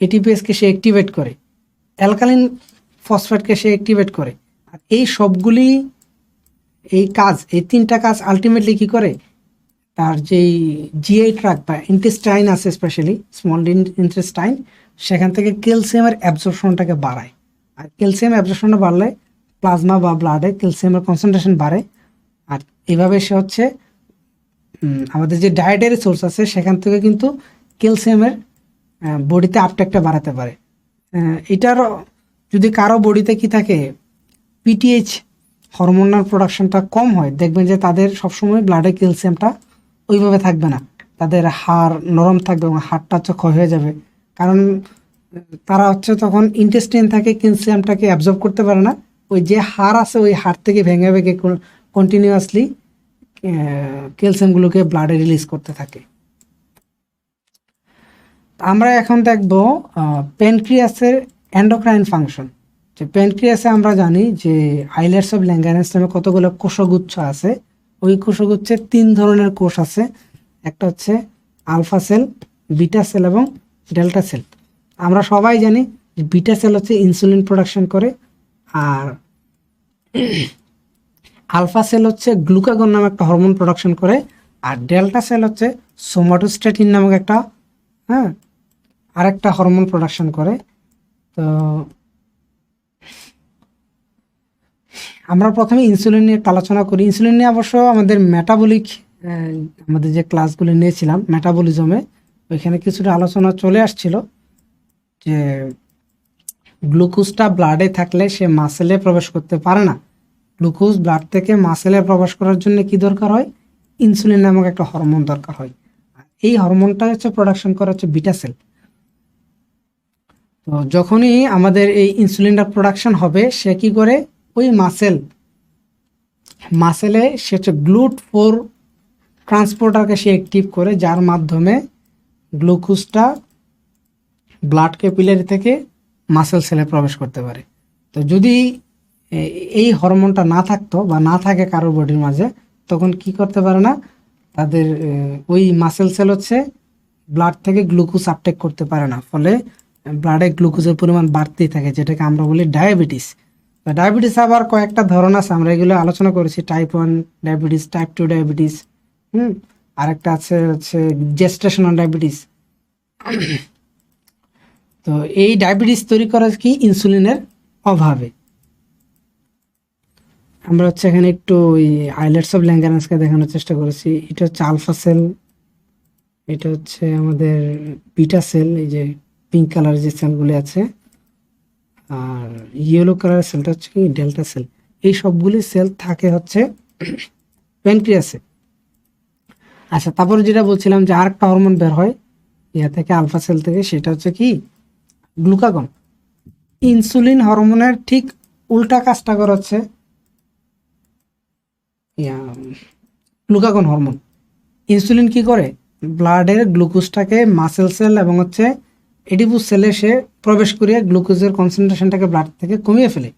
এটিপিএসকে সে অ্যাক্টিভেট করে, অ্যালকালিন ফসফেটকে সে অ্যাক্টিভেট করে। আর এই সবগুলি এই তিনটা কাজ আলটিমেটলি কি করে, তার যেই জিআই ট্র্যাক্ট বা ইন্টেস্টাইন আছে, স্পেশালি স্মল ইন্টেস্টাইন, সেখান থেকে ক্যালসিয়ামের অ্যাবজর্পশনটাকে বাড়ায়। আর ক্যালসিয়াম অ্যাবজর্পশনটা বাড়লে প্লাজমা বা ব্লাডে ক্যালসিয়ামের কনসেন্ট্রেশন বাড়ে। আর এভাবে সে হচ্ছে আমাদের যে ডায়েটারি সোর্স আছে সেখান থেকে কিন্তু ক্যালসিয়ামের বডিতে আপটেকটা বাড়াতে পারে। এটার যদি কারো বডিতে কি থাকে, পিটিএইচ হরমোনাল প্রোডাকশনটা কম হয়, দেখবেন যে তাদের সবসময় ব্লাডে ক্যালসিয়ামটা ওইভাবে থাকবে না, তাদের হাড় নরম থাকবে এবং হাড়টা হচ্ছে ক্ষয় হয়ে যাবে। কারণ তারা হচ্ছে তখন ইন্টেস্টাইন থেকে ক্যালসিয়ামটাকে অ্যাবজর্ব করতে পারে না, ওই যে হাড় আছে ওই হাড় থেকে ভেঙে ভেঙে কন্টিনিউয়াসলি ক্যালসিয়ামগুলোকে ব্লাডে রিলিজ করতে থাকে। আমরা এখন দেখব প্যানক্রিয়াসের এন্ডোক্রাইন ফাংশন। যে প্যানক্রিয়াসে আমরা জানি যে আইলেটস অফ ল্যাঙ্গারেন্স নামে কতগুলো কোষগুচ্ছ আছে। ওই কোষগুচ্ছের 3 ধরনের কোষ আছে, একটা হচ্ছে আলফা সেল, বিটা সেল এবং ডেল্টা সেল। আমরা সবাই জানি বিটা সেল হচ্ছে ইনসুলিন প্রোডাকশন করে, আর আলফা সেল হচ্ছে গ্লুকাগন নামে একটা হরমোন প্রোডাকশন করে, আর ডেল্টা সেল হচ্ছে সোমাটোস্ট্যাটিন নামক একটা আরেকটা হরমোন প্রোডাকশন করে। তো আমরা প্রথমে ইনসুলিন নিয়ে আলোচনা করি। ইনসুলিন নিয়ে অবশ্য আমাদের আমাদের যে ক্লাসগুলি নিয়েছিলাম মেটাবলিজমে, ওইখানে কিছুটা আলোচনা চলে আসছিল যে গ্লুকোজটা ব্লাডে থাকলে সে মাসেলে প্রবেশ করতে পারে না। গ্লুকোজ ব্লাড থেকে মাসেলে প্রবেশ করার জন্য কি দরকার হয়, ইনসুলিন নামক একটা হরমোন দরকার হয়। এই হরমোনটা হচ্ছে প্রোডাকশন করা হচ্ছে বিটা সেল। তো যখনই আমাদের এই ইনসুলিনটা প্রোডাকশন হবে, সে কি করে, ওই মাসেলে সে হচ্ছে গ্লুট-4 ট্রান্সপোর্টারকে সে অ্যাক্টিভ করে, যার মাধ্যমে গ্লুকোজটা ব্লাড ক্যাপিলারি থেকে মাসেল সেলে প্রবেশ করতে পারে। তো যদি এই হরমোনটা না থাকতো বা না থাকে কারো বডির মাঝে, তখন কি করতে পারে না, তাদের ওই মাসেল সেল হচ্ছে ব্লাড থেকে গ্লুকোজ আপটেক করতে পারে না, ফলে ব্লাডে গ্লুকোজের পরিমাণ বাড়তেই থাকে, যেটাকে আমরা বলি ডায়াবেটিস। ডায়াবেটিস আবার কয়েকটা ধরন আছে, আমরা এগুলো আলোচনা করেছি, টাইপ 1 ডায়াবেটিস, টাইপ 2 ডায়াবেটিস, আরেকটা হচ্ছে জেস্টেশনাল ডায়াবেটিস। তো এই ডায়াবেটিস তৈরি করা কি, ইনসুলিনের অভাবে। আমরা হচ্ছে এখানে একটু ওই আইলেটস অফ ল্যাঙ্গারেন্সকে দেখানোর চেষ্টা করেছি। এটা হচ্ছে আলফা সেল, এটা হচ্ছে আমাদের বিটা সেল, এই যে পিঙ্ক কালার যে সেলগুলি আছে, আর ইয়েলো কালারের সেলটা হচ্ছে কি ডেল্টা সেল। এই সবগুলি সেল থাকে হচ্ছে প্যানক্রিয়াসে। আচ্ছা, তারপরে যেটা বলছিলাম যে আরেকটা হরমোন বের হয় ইয়া থেকে, আলফা সেল থেকে, সেটা হচ্ছে কি গ্লুকাগন। ইনসুলিন হরমোনের ঠিক উল্টা কাজটা করে হচ্ছে গ্লুকাগন হরমোন। ইনসুলিন কি করে, ব্লাডের গ্লুকোজটাকে মাসেল সেল এবং হচ্ছে এডিপুস সেলে সে প্রবেশ করিয়ে গ্লুকোজের কনসেন্ট্রেশনটাকে ব্লাড থেকে কমিয়ে ফেলে।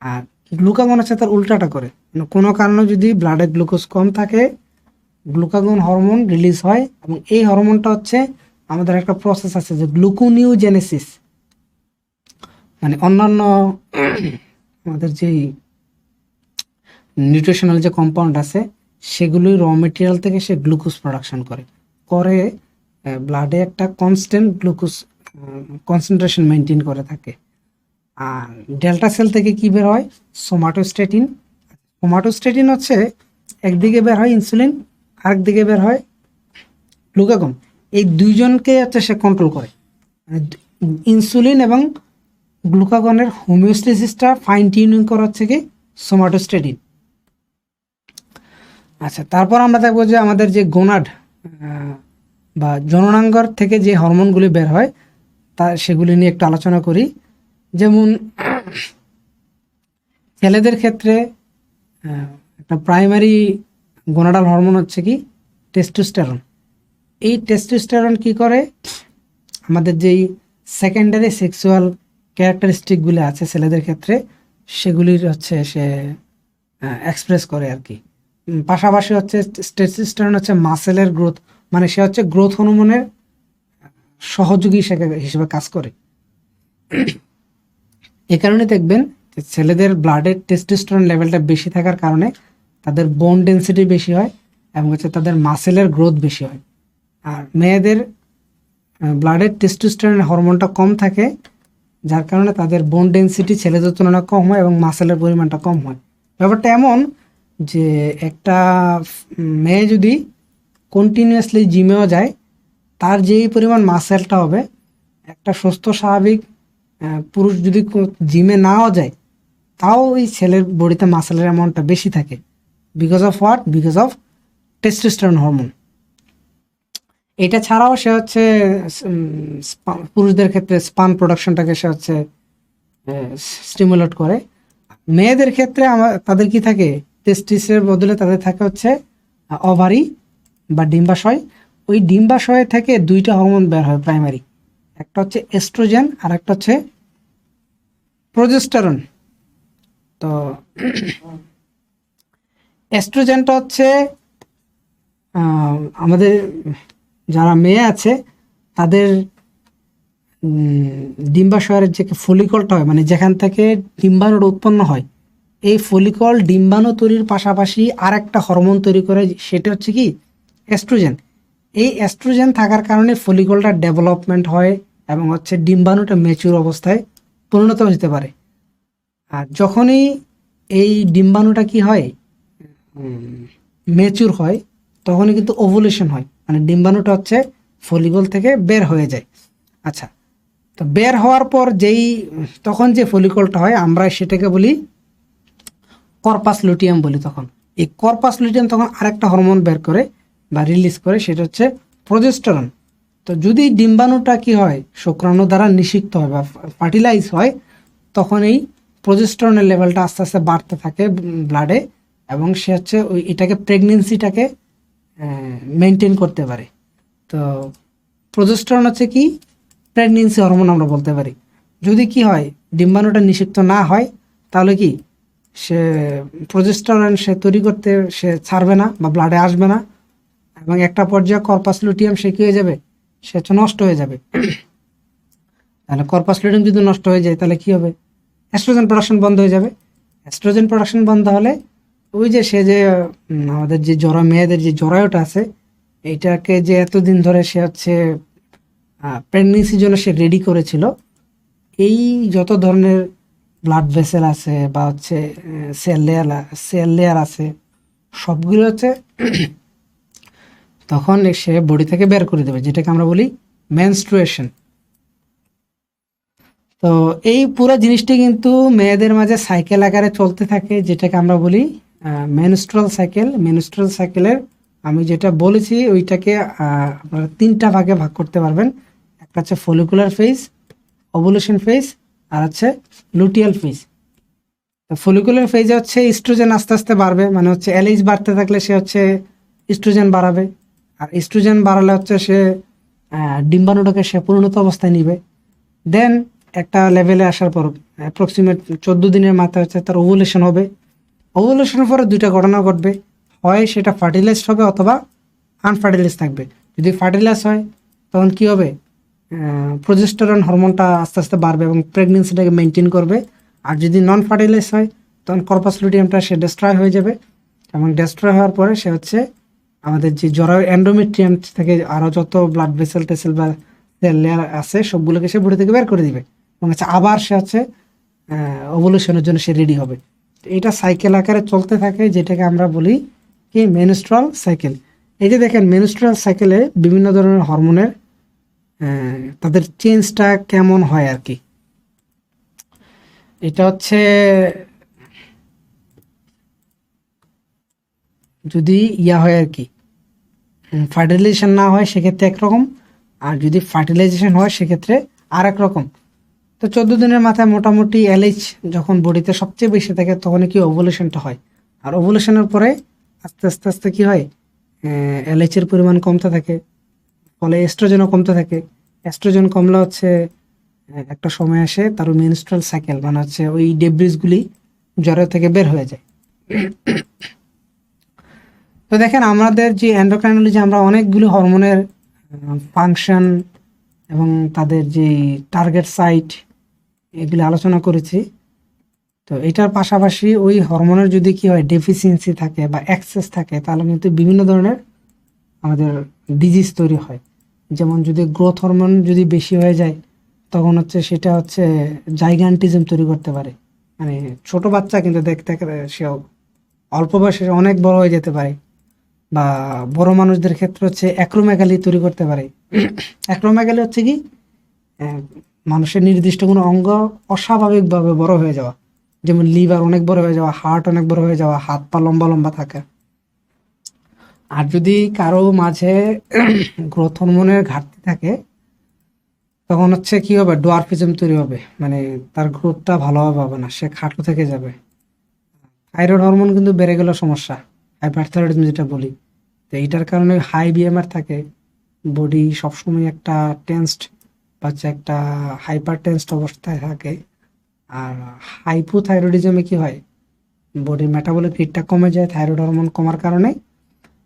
আর গ্লুকাগন হচ্ছে তার উল্টাটা করে, কোনো কারণে যদি ব্লাডে গ্লুকোজ কম থাকে, গ্লুকাগন হরমোন রিলিজ হয়, এবং এই হরমোনটা হচ্ছে আমাদের একটা প্রসেস আছে যে গ্লুকোনিওজেনেসিস, মানে অন্যান্য আমাদের যেই নিউট্রিশনাল যে কম্পাউন্ড আছে সেগুলোই র মেটেরিয়াল থেকে সে গ্লুকোজ প্রোডাকশন করে ব্লাডে একটা কনস্ট্যান্ট গ্লুকোজ কনসেন্ট্রেশন মেনটেন করে থাকে। আর ডেল্টা সেল থেকে কি বের হয়, সোমাটোস্ট্যাটিন হচ্ছে একদিকে বের হয় ইনসুলিন, আরেকদিকে বের হয় গ্লুকাগন। এই দুইজনকে হচ্ছে সে কন্ট্রোল করে। ইনসুলিন এবং গ্লুকাগনের হোমিওস্টেসিসটা ফাইন টিউনিং করা হচ্ছে কি সোমাটোস্ট্যাটিন। আচ্ছা, তারপর আমরা দেখবো যে আমাদের যে গোনাড বা জননাঙ্গর থেকে যে হরমোনগুলি বের হয় সেগুলি নিয়ে একটু আলোচনা করি। যেমন ছেলেদের ক্ষেত্রে একটা প্রাইমারি গোনাডাল হরমোন হচ্ছে কি টেস্টোস্টেরন। এই টেস্টোস্টেরন কি করে, আমাদের যেই সেকেন্ডারি সেক্সুয়াল ক্যারেক্টারিস্টিকগুলি আছে ছেলেদের ক্ষেত্রে, সেগুলির হচ্ছে সে এক্সপ্রেস করে আর কি। পাশাপাশি হচ্ছে টেস্টোস্টেরন হচ্ছে মাসেলের গ্রোথ, মানে সে হচ্ছে গ্রোথ হরমোনের সহযোগী হিসেবে কাজ করে। এই কারণে দেখবেন যে ছেলেদের ব্লাডের টেস্টোস্টেরন লেভেলটা বেশি থাকার কারণে তাদের বোন ডেন্সিটি বেশি হয় এবং হচ্ছে তাদের মাসেলের গ্রোথ বেশি হয়। আর মেয়েদের ব্লাডের টেস্টোস্টেরন হরমোনটা কম থাকে, যার কারণে তাদের বোন ডেন্সিটি ছেলেদের তুলনায় কম হয় এবং মাসেলের পরিমাণটা কম হয়। ব্যাপারটা এমন যে একটা মেয়ে যদি কন্টিনিউয়াসলি জিমেও যায়, তার যেই পরিমাণ মাসেলটা হবে, একটা সুস্থ স্বাভাবিক পুরুষ যদি জিমে নাও যায়, তাও ওই ছেলের বডিতে মাসেলের অ্যামাউন্টটা বেশি থাকে। Because of what? Because of testosterone hormone. এটা ছাড়াও সে হচ্ছে পুরুষদের ক্ষেত্রে স্পাম প্রোডাকশনটাকে সে হচ্ছে স্টিমুলেট করে। মেয়েদের ক্ষেত্রে তাদের কি থাকে? টেস্টিসের বদলে তাদের থাকে হচ্ছে ওভারি বা ডিম্বাশয়। ওই ডিম্বাশয় থেকে দুইটা হরমোন বের হয় প্রাইমারি, একটা হচ্ছে এস্ট্রোজেন আর একটা হচ্ছে প্রোজেস্টেরন। তো এস্ট্রোজেনটা হচ্ছে আমাদের যারা মেয়ে আছে তাদের ডিম্বাশয়ের যে ফলিকলটা হয়, মানে যেখান থেকে ডিম্বাণুটা উৎপন্ন হয়, এই ফলিকল ডিম্বাণু তৈরির পাশাপাশি আর একটা হরমোন তৈরি করে, সেটা হচ্ছে কি? এস্ট্রোজেন। এই এস্ট্রোজেন থাকার কারণে ফলিকলটা ডেভেলপমেন্ট হয় এবং হচ্ছে ডিম্বাণুটা ম্যাচিউর অবস্থায় পরিণত হতে পারে। আর যখনই এই ডিম্বাণুটা কি হয়, ম্যাচিউর হয়, তখনই কিন্তু ওভুলেশন হয়, মানে ডিম্বাণুটা হচ্ছে ফলিকল থেকে বের হয়ে যায়। আচ্ছা, তো বের হওয়ার পর তখন যে ফলিকলটা হয় আমরা সেটাকে বলি কর্পাস লুটিয়াম বলি। তখন এই কর্পাস লুটিয়াম তখন আরেকটা হরমোন বের করে বা রিলিজ করে, সেটা হচ্ছে প্রজেস্টেরন। তো যদি ডিম্বাণুটা কি হয়, শুক্রাণু দ্বারা নিষিক্ত হয় বা ফার্টিলাইজ হয়, তখন এই প্রজেস্টেরনের লেভেলটা আস্তে আস্তে বাড়তে থাকে ব্লাডে, এবং সে হচ্ছে এটাকে প্রেগনেন্সিটাকে মেনটেন করতে পারে। তো প্রজেস্টেরন হচ্ছে কি? প্রেগনেন্সি হরমোন আমরা বলতে পারি। যদি কি হয়, ডিম্বাণুটা নিষিক্ত না হয়, তাহলে কি সে প্রজেস্টেরন সে তৈরি করতে সে ছাড়বে না বা ব্লাডে আসবে না, এবং একটা পর্যায়ে কর্পাস লুটিয়াম সে কি হয়ে যাবে? সে হচ্ছে নষ্ট হয়ে যাবে। তাহলে কর্পাস লুটিয়াম যদি নষ্ট হয়ে যায়, তাহলে কি হবে? এস্ট্রোজেন প্রোডাকশন বন্ধ হয়ে যাবে। এস্ট্রোজেন প্রোডাকশন বন্ধ হলে ওই যে সে যে আমাদের যে মেয়েদের যে জরায়ুটা আছে, এইটাকে যে এতদিন ধরে সে হচ্ছে প্রেগনেন্সির জন্য সে রেডি করেছিল, এই যত ধরনের ব্লাড ভেসেল আছে বা হচ্ছে সেল লেয়ার আছে, সবগুলো হচ্ছে তখন সে বডি থেকে বের করে দেবে, যেটাকে আমরা বলি মেনস্ট্রুয়েশন। তো এই পুরো জিনিসটি কিন্তু মেয়েদের মাঝে সাইকেল আকারে চলতে থাকে, যেটাকে আমরা বলি মেনস্ট্রুয়াল সাইকেল। মেনস্ট্রুয়াল সাইকেলের আমি যেটা বলেছি ওইটাকে আপনারা তিনটা ভাগে ভাগ করতে পারবেন। একটা হচ্ছে ফলিকুলার ফেজ, ওভুলেশন ফেজ, আর হচ্ছে লুটিয়াল ফেজ। তো ফলিকুলার ফেজে হচ্ছে ইস্ট্রোজেন আস্তে আস্তে বাড়বে, মানে হচ্ছে এলএইচ বাড়তে থাকলে সে হচ্ছে ইস্ট্রোজেন বাড়াবে, আর ইস্ট্রোজেন বাড়ালে হচ্ছে সে ডিম্বাণুটাকে সে পরিণত অবস্থায় নিবে। দেন একটা লেভেলে আসার পর অ্যাপ্রক্সিমেট 14 দিনের মাথায় হচ্ছে তার ওভুলেশন হবে। ওভুলেশনের পরে দুইটা ঘটনা ঘটবে, হয় সেটা ফার্টিলাইজড হবে অথবা আনফার্টিলাইজ থাকবে। যদি ফার্টিলাইজ হয় তখন কি হবে? প্রজেস্টেরন হরমোনটা আস্তে আস্তে বাড়বে এবং প্রেগনেন্সিটাকে মেনটেন করবে। আর যদি নন ফার্টিলাইজ হয়, তখন কর্পাস লুটিয়ামটা সে ডেস্ট্রয় হয়ে যাবে, এবং ডেস্ট্রয় হওয়ার পরে সে হচ্ছে আমাদের যে জরায়ু এন্ডোমেট্রিয়াম থেকে আরও যত ব্লাড ভেসেল টেসেল বা সেল লেয়ার আছে, সবগুলোকে সে বডি থেকে বের করে দিবে, এবং হচ্ছে আবার সে হচ্ছে ওভুলেশনের জন্য সে রেডি হবে। এটা সাইকেল আকারে চলতে থাকে, যেটাকে আমরা বলি কি মেনস্ট্রুয়াল সাইকেল। এই যে দেখেন, মেনস্ট্রুয়াল সাইকেলে বিভিন্ন ধরনের হরমোনের তাদের চেঞ্জটা কেমন হয় আর কি। এটা হচ্ছে যদি হয় আর কি, ফার্টিলাইজেশন না হয় সেক্ষেত্রে একরকম, আর যদি ফার্টিলাইজেশন হয় সেক্ষেত্রে আর এক রকম। তো 14 দিনের মাথায় মোটামুটি এলএইচ যখন বডিতে সবচেয়ে বেশি থাকে, তখনই কি ওভুলেশনটা হয়। আর ওভুলেশনের পরে আস্তে আস্তে আস্তে কি হয়, এলএইচের পরিমাণ কমতে থাকে, ফলে এস্ট্রোজেনও কমতে থাকে। এস্ট্রোজেন কমলে হচ্ছে একটা সময় আসে তার মেনস্ট্রুয়াল সাইকেল, মানে হচ্ছে ওই ডেব্রিসগুলি জরায়ু থেকে বের হয়ে যায়। তো দেখেন আমাদের যে এন্ডোক্রাইনোলজি, আমরা অনেকগুলো হরমোনের ফাংশন এবং তাদের যে টার্গেট সাইট এগুলি আলোচনা করেছি। তো এটার পাশাপাশি ওই হরমোনের যদি কি হয় ডেফিসিয়েন্সি থাকে বা এক্সেস থাকে, তাহলে কিন্তু বিভিন্ন ধরনের আমাদের ডিজিজ তৈরি হয়। যেমন যদি গ্রোথ হরমোন যদি বেশি হয়ে যায়, তখন হচ্ছে সেটা হচ্ছে জাইগান্টিজম তৈরি করতে পারে। মানে ছোট বাচ্চা কিন্তু দেখতে সে অল্প বয়সে অনেক বড় হয়ে যেতে পারে। বা বড় মানুষদের ক্ষেত্রে হচ্ছে অ্যাক্রোমেগালি তৈরি করতে পারে। অ্যাক্রোমেগালি হচ্ছে কি মানুষের নির্দিষ্ট কোনো অঙ্গ অস্বাভাবিকভাবে বড় হয়ে যাওয়া, যেমন লিভার অনেক বড় হয়ে যাওয়া, হার্ট অনেক বড় হয়ে যাওয়া, হাত পা লম্বা লম্বা থাকা। আর যদি কারো মাঝে গ্রোথ হরমোনের ঘাটতি থাকে, তখন হচ্ছে কি হবে, ডোয়ার্ফিজম তৈরি হবে, মানে তার গ্রোথটা ভালোভাবে হবে না, সে খাটো থেকে যাবে। থাইরয়েড হরমোন কিন্তু বেড়ে গেল সমস্যা, হাইপারথাইরয়েডিজম যেটা বলি। তো এইটার কারণে হাই বিএমআর থাকে, বডি সবসময় একটা টেন্সড বা হচ্ছে একটা হাইপার টেন্সড অবস্থায় থাকে। আর হাইপোথাইরয়েডিজমে কি হয়, বডির মেটাবলিক রেটটা কমে যায় থাইরয়েড হরমোন কমার কারণে,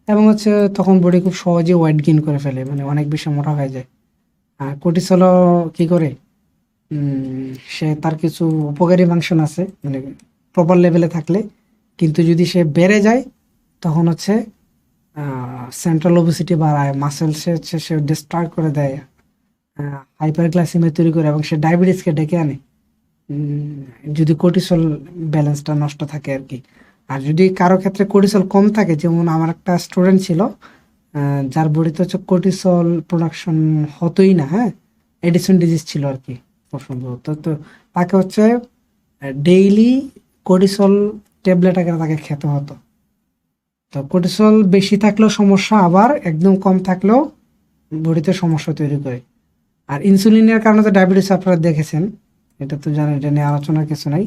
এবং হচ্ছে তখন বডি খুব সহজে ওয়েট গেইন করে ফেলে, মানে অনেক বেশি মোটা হয়ে যায়। আর কর্টিসলও কি করে, সে তার কিছু উপকারী ফাংশন আছে মানে প্রপার লেভেলে থাকলে, কিন্তু যদি সে বেড়ে যায় তখন হচ্ছে সেন্ট্রাল ওবেসিটি বাড়ায়, মাসেলসে হচ্ছে সে ডিস্ট্রয় করে দেয়, হাইপারগ্লাইসেমিয়া তৈরি করে, এবং সে ডায়াবেটিসকে ডেকে আনে যদি কর্টিসল ব্যালেন্সটা নষ্ট থাকে আর কি। আর যদি কারো ক্ষেত্রে কর্টিসল কম থাকে, যেমন আমার একটা স্টুডেন্ট ছিল যার বডিতে হচ্ছে কর্টিসল প্রোডাকশন হতোই না, হ্যাঁ, এডিসন ডিজিজ ছিল আর কি খুব সম্ভবত। তো তাকে হচ্ছে ডেইলি কর্টিসল ট্যাবলেট আকারে তাকে খেতে হতো। তো কর্টিসল বেশি থাকলেও সমস্যা, আবার একদম কম থাকলেও বডিতে সমস্যা তৈরি করে। আর ইনসুলিনের কারণে তো ডায়াবেটিস আপনারা দেখেছেন, এটা তো জানেন, এটা নিয়ে আলোচনার কিছু নাই।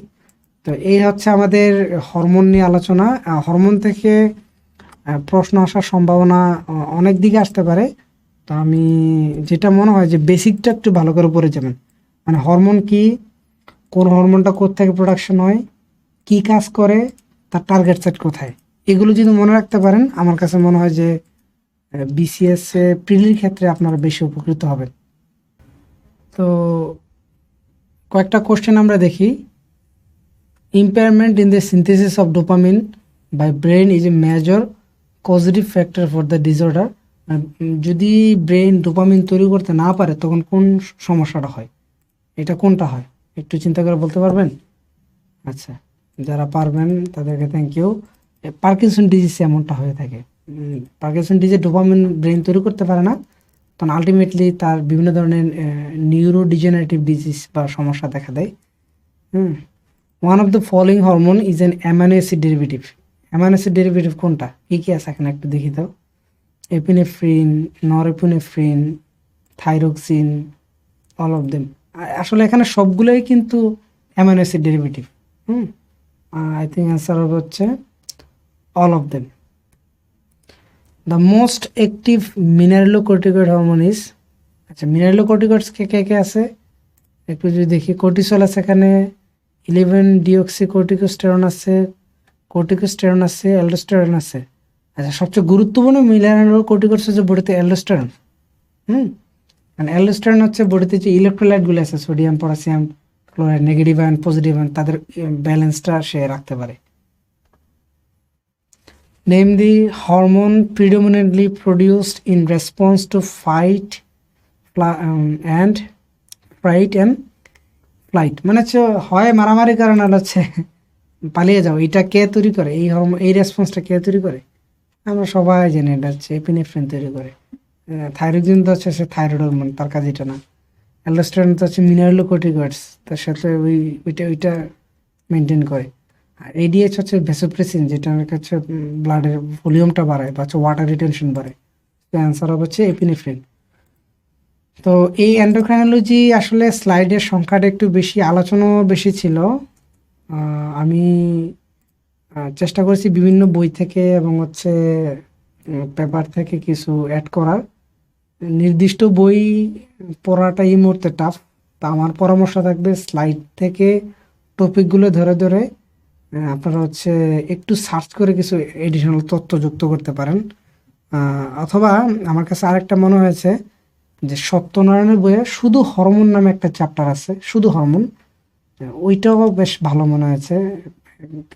তো এই হচ্ছে আমাদের হরমোন নিয়ে আলোচনা। হরমোন থেকে প্রশ্ন আসার সম্ভাবনা অনেক দিকে আসতে পারে। তো আমি যেটা মনে হয় যে বেসিকটা একটু ভালো করে পড়ে যাবেন, মানে হরমোন কি, কোন হরমোনটা কোত্থেকে প্রোডাকশন হয়, কি কাজ করে, তার টার্গেট সেট কোথায়, এগুলো যদি মনে রাখতে পারেন, আমার কাছে মনে হয় যে বিসিএস প্রিলির ক্ষেত্রে আপনারা বেশি উপকৃত হবেন। তো কয়েকটা কোশ্চেন আমরা দেখি। Impairment in the synthesis of dopamine by brain is a major positive factor for the disorder. যদি ব্রেন ডোপামিন তৈরি করতে না পারে তখন কোন সমস্যাটা হয়, এটা কোনটা হয়, একটু চিন্তা করে বলতে পারবেন? আচ্ছা, যারা পারবেন তাদেরকে থ্যাংক ইউ। পার্কিনসন ডিজিজ এমনটা হয়ে থাকে। পার্কিনসন ডিজিজ ডোপামিন ব্রেন তৈরি করতে পারে না, তখন আলটিমেটলি তার বিভিন্ন ধরনের নিউরো ডিজেনারেটিভ ডিজিজ বা সমস্যা দেখা দেয়। One of the following hormone is an amino acid derivative. Amino acid derivative কোনটা, কী কী আছে এখানে একটু দেখি দাও। Epinephrine, norepinephrine, thyroxine, all of them. আসলে এখানে সবগুলোই কিন্তু amino acid derivative. I think answer হবে হচ্ছে all of them. The most active mineralocorticoid hormone is, আচ্ছা মিনারেলোকর্টিকয়েডস কে কে কে আছে একটু যদি দেখি। কর্টিসল আছে এখানে, 11 ডিঅক্সি কর্টিকোস্টেরন আছে, কর্টিকোস্টেরন আছে, অ্যালডোস্টেরন আছে। আচ্ছা সবচেয়ে গুরুত্বপূর্ণ মিনারেলোকর্টিকয়েডস হচ্ছে বডিতে অ্যালডোস্টেরন। কারণ অ্যালডোস্টেরন হচ্ছে বডিতে যে ইলেকট্রোলাইটগুলো আছে, sodium, potassium, chloride, negative ion, positive ion, তাদের ব্যালেন্সটা সে রাখতে পারে। Name the hormone predominantly produced in response to fight and flight, মানে হচ্ছে হয় মারামারি কারণ আর হচ্ছে পালিয়ে যাও, এটা কে তৈরি করে, এই হরমোন, এই রেসপন্সটা কে তৈরি করে? আমরা সবাই জানি এটা হচ্ছে এপিনেফ্রিন তৈরি করে। থাইরোক্সিন তো হচ্ছে সে থাইরয়েড হরমোন, তার কাজ এটা না। অ্যালডোস্টেরন তো হচ্ছে মিনারেলোকর্টিকয়েডস, তার সাথে ওইটা মেনটেন করে। আর এডিএইচ হচ্ছে ভ্যাসোপ্রেসিন, যেটা হচ্ছে ব্লাডের ভলিউমটা বাড়ায় বা হচ্ছে ওয়াটার রিটেনশন বাড়ায়। অ্যান্সার হচ্ছে এপিনেফ্রিন। তো এই এন্ডোক্রাইনোলজি আসলে স্লাইডের সংখ্যাটা একটু বেশি, আলোচনাও বেশি ছিল। আমি চেষ্টা করেছি বিভিন্ন বই থেকে এবং হচ্ছে পেপার থেকে কিছু অ্যাড করার। নির্দিষ্ট বই পড়াটা এই মুহূর্তে টাফ, তা আমার পরামর্শ থাকবে স্লাইড থেকে টপিকগুলো ধরে ধরে আপনারা হচ্ছে একটু সার্চ করে কিছু এডিশনাল তথ্য যুক্ত করতে পারেন। অথবা আমার কাছে আরেকটা মনে হয়েছে যে সত্যনারায়ণের বইয়ে শুধু হরমোন নামে একটা চ্যাপ্টার আছে, শুধু হরমোন, ওইটাও বেশ ভালো মনে হয়েছে।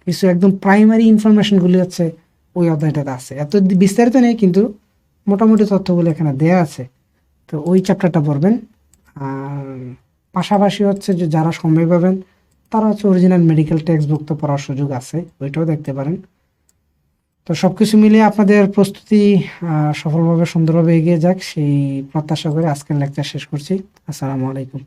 কিছু একদম প্রাইমারি ইনফরমেশনগুলি হচ্ছে ওই অধ্যায়টাতে আছে, এত বিস্তারিত নেই কিন্তু মোটামুটি তথ্যগুলো এখানে দেয়া আছে। তো ওই চ্যাপ্টারটা পড়বেন। আর পাশাপাশি হচ্ছে যে যারা সময় পাবেন তারা হচ্ছে অরিজিনাল মেডিকেল টেক্সট বুক তো পড়ার সুযোগ আছে, ওইটাও দেখতে পারেন। তো সবকিছু মিলিয়ে আপনাদের প্রস্তুতি সফলভাবে সুন্দরভাবে এগিয়ে যাক সেই প্রত্যাশা করে আজকের লেকচার শেষ করছি। আসসালামু আলাইকুম।